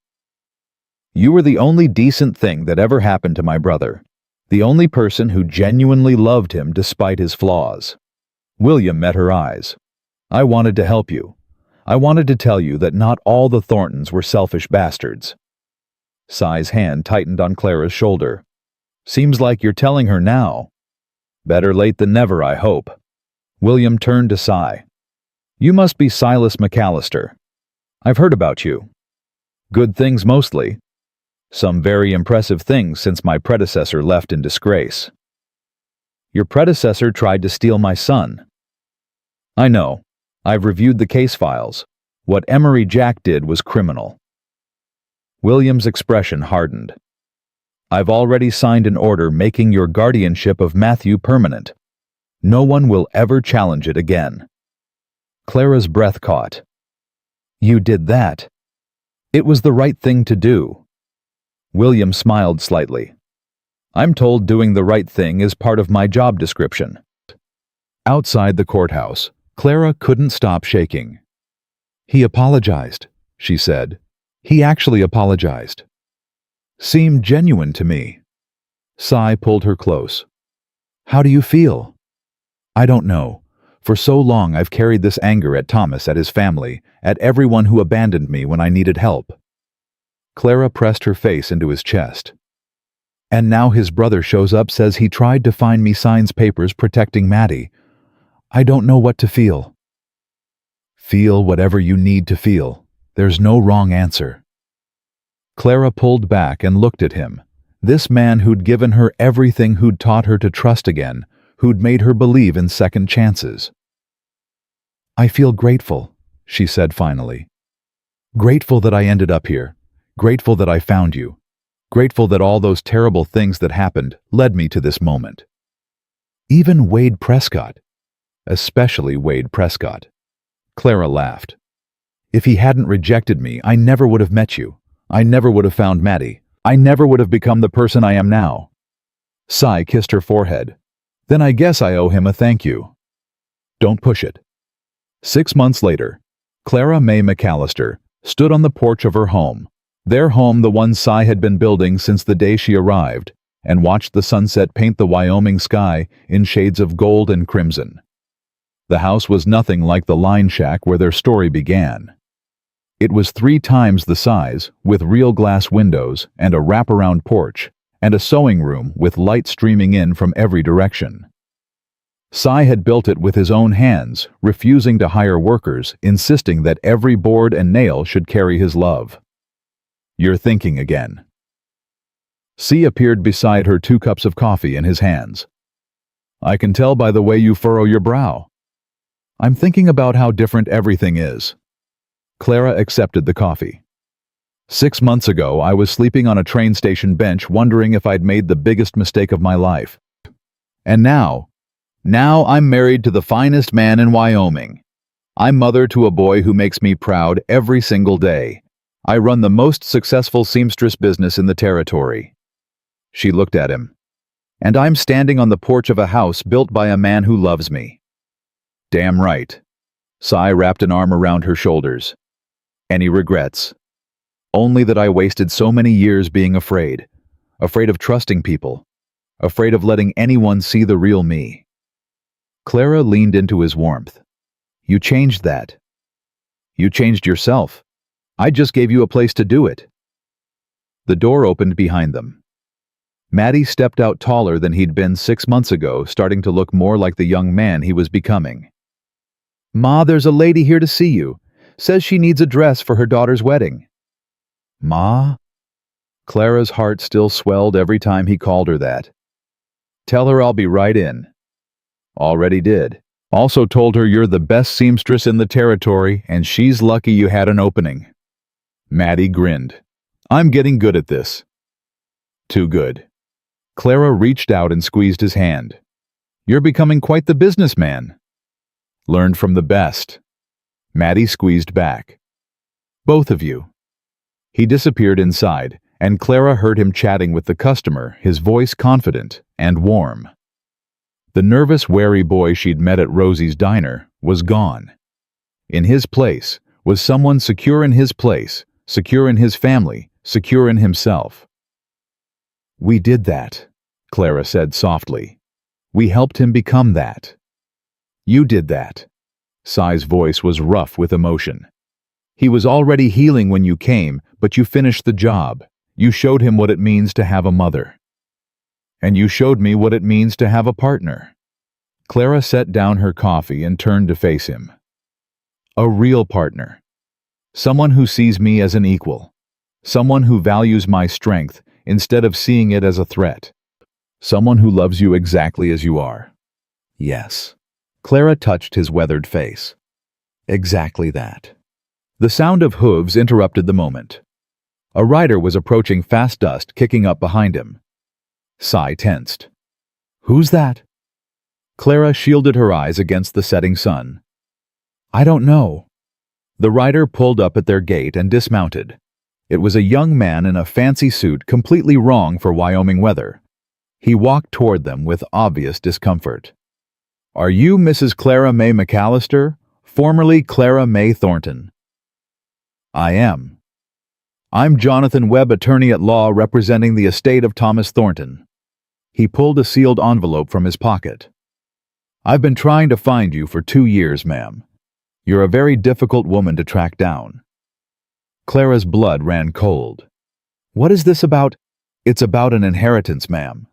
You were the only decent thing that ever happened to my brother, the only person who genuinely loved him despite his flaws. William met her eyes. I wanted to help you. I wanted to tell you that not all the Thorntons were selfish bastards. Cy's hand tightened on Clara's shoulder. Seems like you're telling her now. Better late than never, I hope. William turned to Cy. You must be Silas McAllister. I've heard about you. Good things mostly. Some very impressive things since my predecessor left in disgrace. Your predecessor tried to steal my son. I know. I've reviewed the case files. What Emery Jack did was criminal. William's expression hardened. I've already signed an order making your guardianship of Matthew permanent. No one will ever challenge it again. Clara's breath caught. You did that. It was the right thing to do. William smiled slightly. I'm told doing the right thing is part of my job description. Outside the courthouse, Clara couldn't stop shaking. He apologized, she said. He actually apologized. Seemed genuine to me. Cy pulled her close. How do you feel? I don't know. For so long I've carried this anger at Thomas, at his family, at everyone who abandoned me when I needed help. Clara pressed her face into his chest. And now his brother shows up, says he tried to find me, signs papers protecting Maddie. I don't know what to feel. Feel whatever you need to feel. There's no wrong answer. Clara pulled back and looked at him. This man who'd given her everything, who'd taught her to trust again, who'd made her believe in second chances. I feel grateful, she said finally. Grateful that I ended up here. Grateful that I found you. Grateful that all those terrible things that happened led me to this moment. Even Wade Prescott. Especially Wade Prescott. Clara laughed. If he hadn't rejected me, I never would have met you. I never would have found Maddie. I never would have become the person I am now. Cy kissed her forehead. Then I guess I owe him a thank you. Don't push it. 6 months later, Clara May McAllister stood on the porch of her home, their home, the one Cy had been building since the day she arrived, and watched the sunset paint the Wyoming sky in shades of gold and crimson. The house was nothing like the line shack where their story began. It was 3 times the size, with real glass windows and a wraparound porch, and a sewing room with light streaming in from every direction. Cy had built it with his own hands, refusing to hire workers, insisting that every board and nail should carry his love. You're thinking again. C appeared beside her, 2 cups of coffee in his hands. I can tell by the way you furrow your brow. I'm thinking about how different everything is. Clara accepted the coffee. 6 months ago, I was sleeping on a train station bench, wondering if I'd made the biggest mistake of my life. And now I'm married to the finest man in Wyoming. I'm mother to a boy who makes me proud every single day. I run the most successful seamstress business in the territory. She looked at him. And I'm standing on the porch of a house built by a man who loves me. Damn right. Sai wrapped an arm around her shoulders. Any regrets? Only that I wasted so many years being afraid. Afraid of trusting people. Afraid of letting anyone see the real me. Clara leaned into his warmth. You changed that. You changed yourself. I just gave you a place to do it. The door opened behind them. Maddie stepped out taller than he'd been 6 months ago, starting to look more like the young man he was becoming. Ma, there's a lady here to see you. Says she needs a dress for her daughter's wedding. Ma? Clara's heart still swelled every time he called her that. Tell her I'll be right in. Already did. Also told her you're the best seamstress in the territory and she's lucky you had an opening. Maddie grinned. I'm getting good at this. Too good. Clara reached out and squeezed his hand. You're becoming quite the businessman. Learned from the best. Maddie squeezed back. Both of you. He disappeared inside, and Clara heard him chatting with the customer, his voice confident and warm. The nervous, wary boy she'd met at Rosie's diner was gone. In his place was someone secure in his place, secure in his family, secure in himself. We did that, Clara said softly. We helped him become that. You did that. Sai's voice was rough with emotion. He was already healing when you came, but you finished the job. You showed him what it means to have a mother. And you showed me what it means to have a partner. Clara set down her coffee and turned to face him. A real partner. Someone who sees me as an equal. Someone who values my strength instead of seeing it as a threat. Someone who loves you exactly as you are. Yes. Clara touched his weathered face. Exactly that. The sound of hooves interrupted the moment. A rider was approaching fast dust, kicking up behind him. Sai tensed. Who's that? Clara shielded her eyes against the setting sun. I don't know. The rider pulled up at their gate and dismounted. It was a young man in a fancy suit, completely wrong for Wyoming weather. He walked toward them with obvious discomfort. Are you Mrs. Clara May McAllister, formerly Clara May Thornton? I am. I'm Jonathan Webb, attorney at law representing the estate of Thomas Thornton. He pulled a sealed envelope from his pocket. I've been trying to find you for 2 years, ma'am. You're a very difficult woman to track down. Clara's blood ran cold. What is this about? It's about an inheritance, ma'am.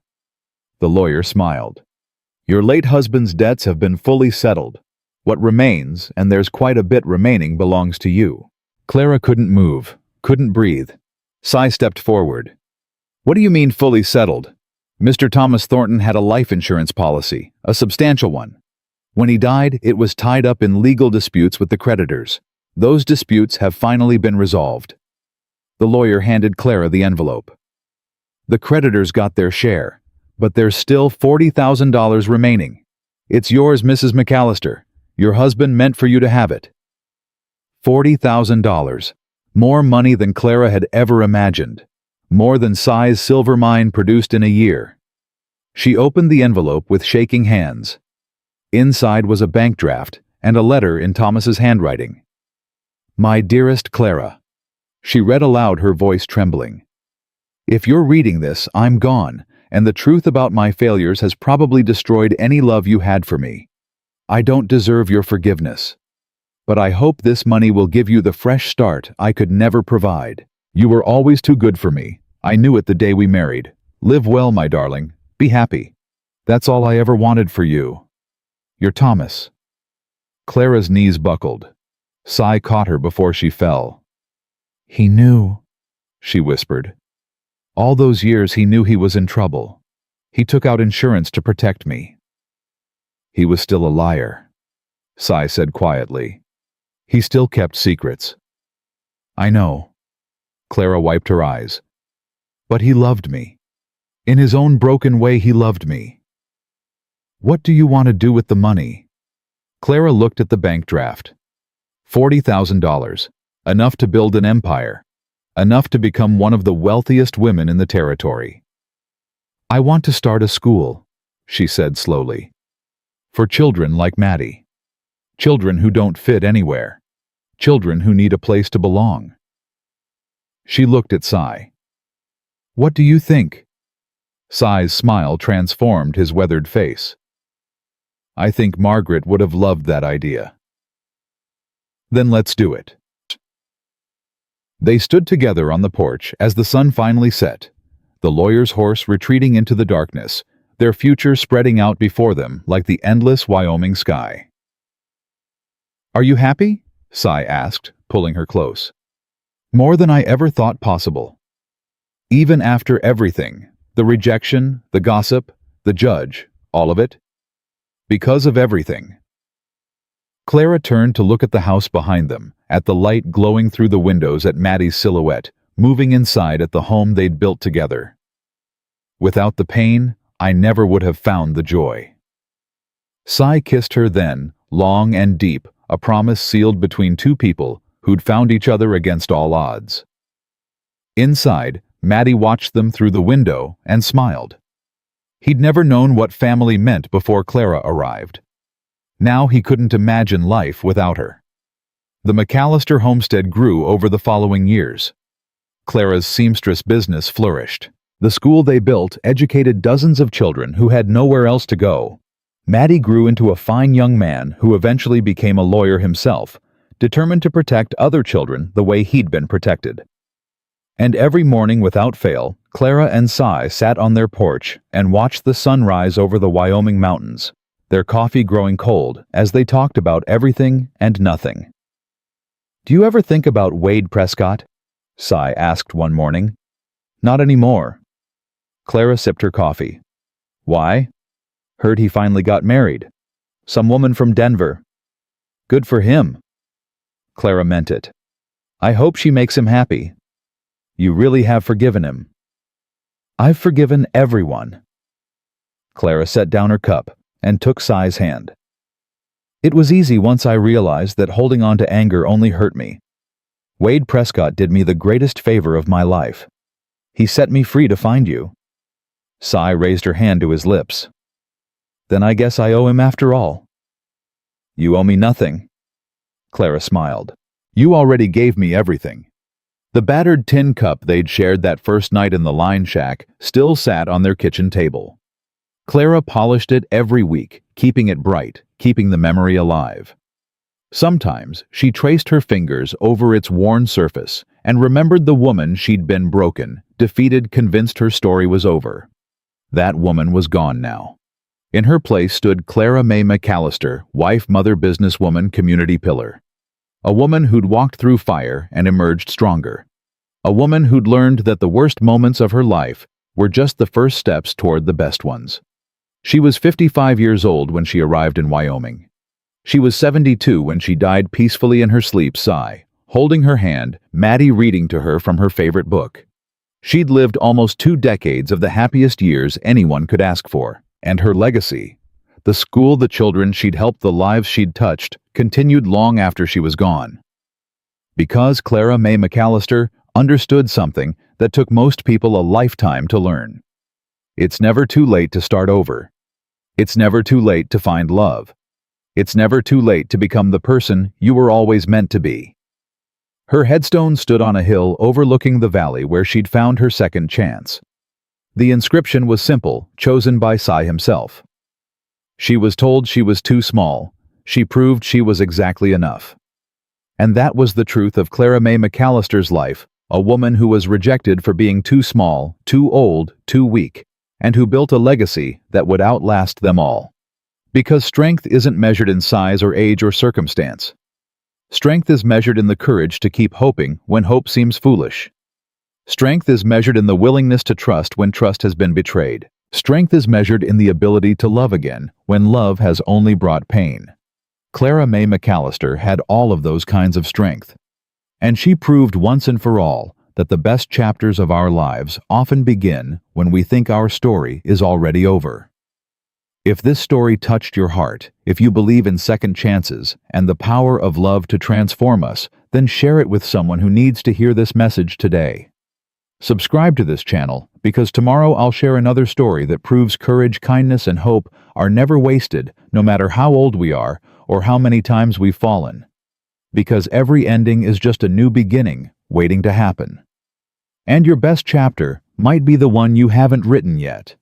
The lawyer smiled. Your late husband's debts have been fully settled. What remains, and there's quite a bit remaining, belongs to you. Clara couldn't move, couldn't breathe. Sai stepped forward. What do you mean fully settled? Mr. Thomas Thornton had a life insurance policy, a substantial one. When he died, it was tied up in legal disputes with the creditors. Those disputes have finally been resolved. The lawyer handed Clara the envelope. The creditors got their share, but there's still $40,000 remaining. It's yours, Mrs. McAllister. Your husband meant for you to have it. $40,000. More money than Clara had ever imagined. More than Sai's silver mine produced in a year. She opened the envelope with shaking hands. Inside was a bank draft and a letter in Thomas's handwriting. My dearest Clara. She read aloud, her voice trembling. If you're reading this, I'm gone, and the truth about my failures has probably destroyed any love you had for me. I don't deserve your forgiveness. But I hope this money will give you the fresh start I could never provide. You were always too good for me. I knew it the day we married. Live well, my darling. Be happy. That's all I ever wanted for you. Your Thomas. Clara's knees buckled. Sai caught her before she fell. He knew, she whispered. All those years he knew he was in trouble. He took out insurance to protect me. He was still a liar, Sai said quietly. He still kept secrets. I know. Clara wiped her eyes. But he loved me. In his own broken way, he loved me. What do you want to do with the money? Clara looked at the bank draft. $40,000. Enough to build an empire. Enough to become one of the wealthiest women in the territory. "I want to start a school," she said slowly. "For children like Maddie. Children who don't fit anywhere. Children who need a place to belong." She looked at Cy. "What do you think?" Cy's smile transformed his weathered face. "I think Margaret would have loved that idea." "Then let's do it." They stood together on the porch as the sun finally set, the lawyer's horse retreating into the darkness, their future spreading out before them like the endless Wyoming sky. "Are you happy?" Cy asked, pulling her close. "More than I ever thought possible. Even after everything, the rejection, the gossip, the judge, all of it? Because of everything." Clara turned to look at the house behind them, at the light glowing through the windows, at Maddie's silhouette, moving inside at the home they'd built together. "Without the pain, I never would have found the joy." Cy kissed her then, long and deep, a promise sealed between two people who'd found each other against all odds. Inside, Maddie watched them through the window and smiled. He'd never known what family meant before Clara arrived. Now he couldn't imagine life without her. The McAllister homestead grew over the following years. Clara's seamstress business flourished. The school they built educated dozens of children who had nowhere else to go. Maddie grew into a fine young man who eventually became a lawyer himself, determined to protect other children the way he'd been protected. And every morning without fail, Clara and Cy sat on their porch and watched the sun rise over the Wyoming mountains, their coffee growing cold as they talked about everything and nothing. "Do you ever think about Wade Prescott?" Cy asked one morning. "Not anymore." Clara sipped her coffee. "Why?" "Heard he finally got married. Some woman from Denver." "Good for him." Clara meant it. "I hope she makes him happy." "You really have forgiven him?" "I've forgiven everyone." Clara set down her cup and took Cy's hand. "It was easy once I realized that holding on to anger only hurt me. Wade Prescott did me the greatest favor of my life. He set me free to find you." Cy raised her hand to his lips. "Then I guess I owe him after all." "You owe me nothing." Clara smiled. "You already gave me everything." The battered tin cup they'd shared that first night in the line shack still sat on their kitchen table. Clara polished it every week, keeping it bright, keeping the memory alive. Sometimes she traced her fingers over its worn surface and remembered the woman she'd been broken, defeated, convinced her story was over. That woman was gone now. In her place stood Clara May McAllister, wife, mother, businesswoman, community pillar. A woman who'd walked through fire and emerged stronger. A woman who'd learned that the worst moments of her life were just the first steps toward the best ones. She was 55 years old when she arrived in Wyoming. She was 72 when she died peacefully in her sleep. Cy, holding her hand, Maddie reading to her from her favorite book. She'd lived almost 2 decades of the happiest years anyone could ask for, and her legacy, the school, the children she'd helped, the lives she'd touched, continued long after she was gone. Because Clara May McAllister understood something that took most people a lifetime to learn. It's never too late to start over. It's never too late to find love. It's never too late to become the person you were always meant to be. Her headstone stood on a hill overlooking the valley where she'd found her second chance. The inscription was simple, chosen by Cy himself. She was told she was too small. She proved she was exactly enough. And that was the truth of Clara May McAllister's life, a woman who was rejected for being too small, too old, too weak, and who built a legacy that would outlast them all. Because strength isn't measured in size or age or circumstance. Strength is measured in the courage to keep hoping when hope seems foolish. Strength is measured in the willingness to trust when trust has been betrayed. Strength is measured in the ability to love again when love has only brought pain. Clara May McAllister had all of those kinds of strength. And she proved once and for all that the best chapters of our lives often begin when we think our story is already over. If this story touched your heart, if you believe in second chances and the power of love to transform us, then share it with someone who needs to hear this message today. Subscribe to this channel because tomorrow I'll share another story that proves courage, kindness, and hope are never wasted, no matter how old we are or how many times we've fallen. Because every ending is just a new beginning waiting to happen. And your best chapter might be the one you haven't written yet.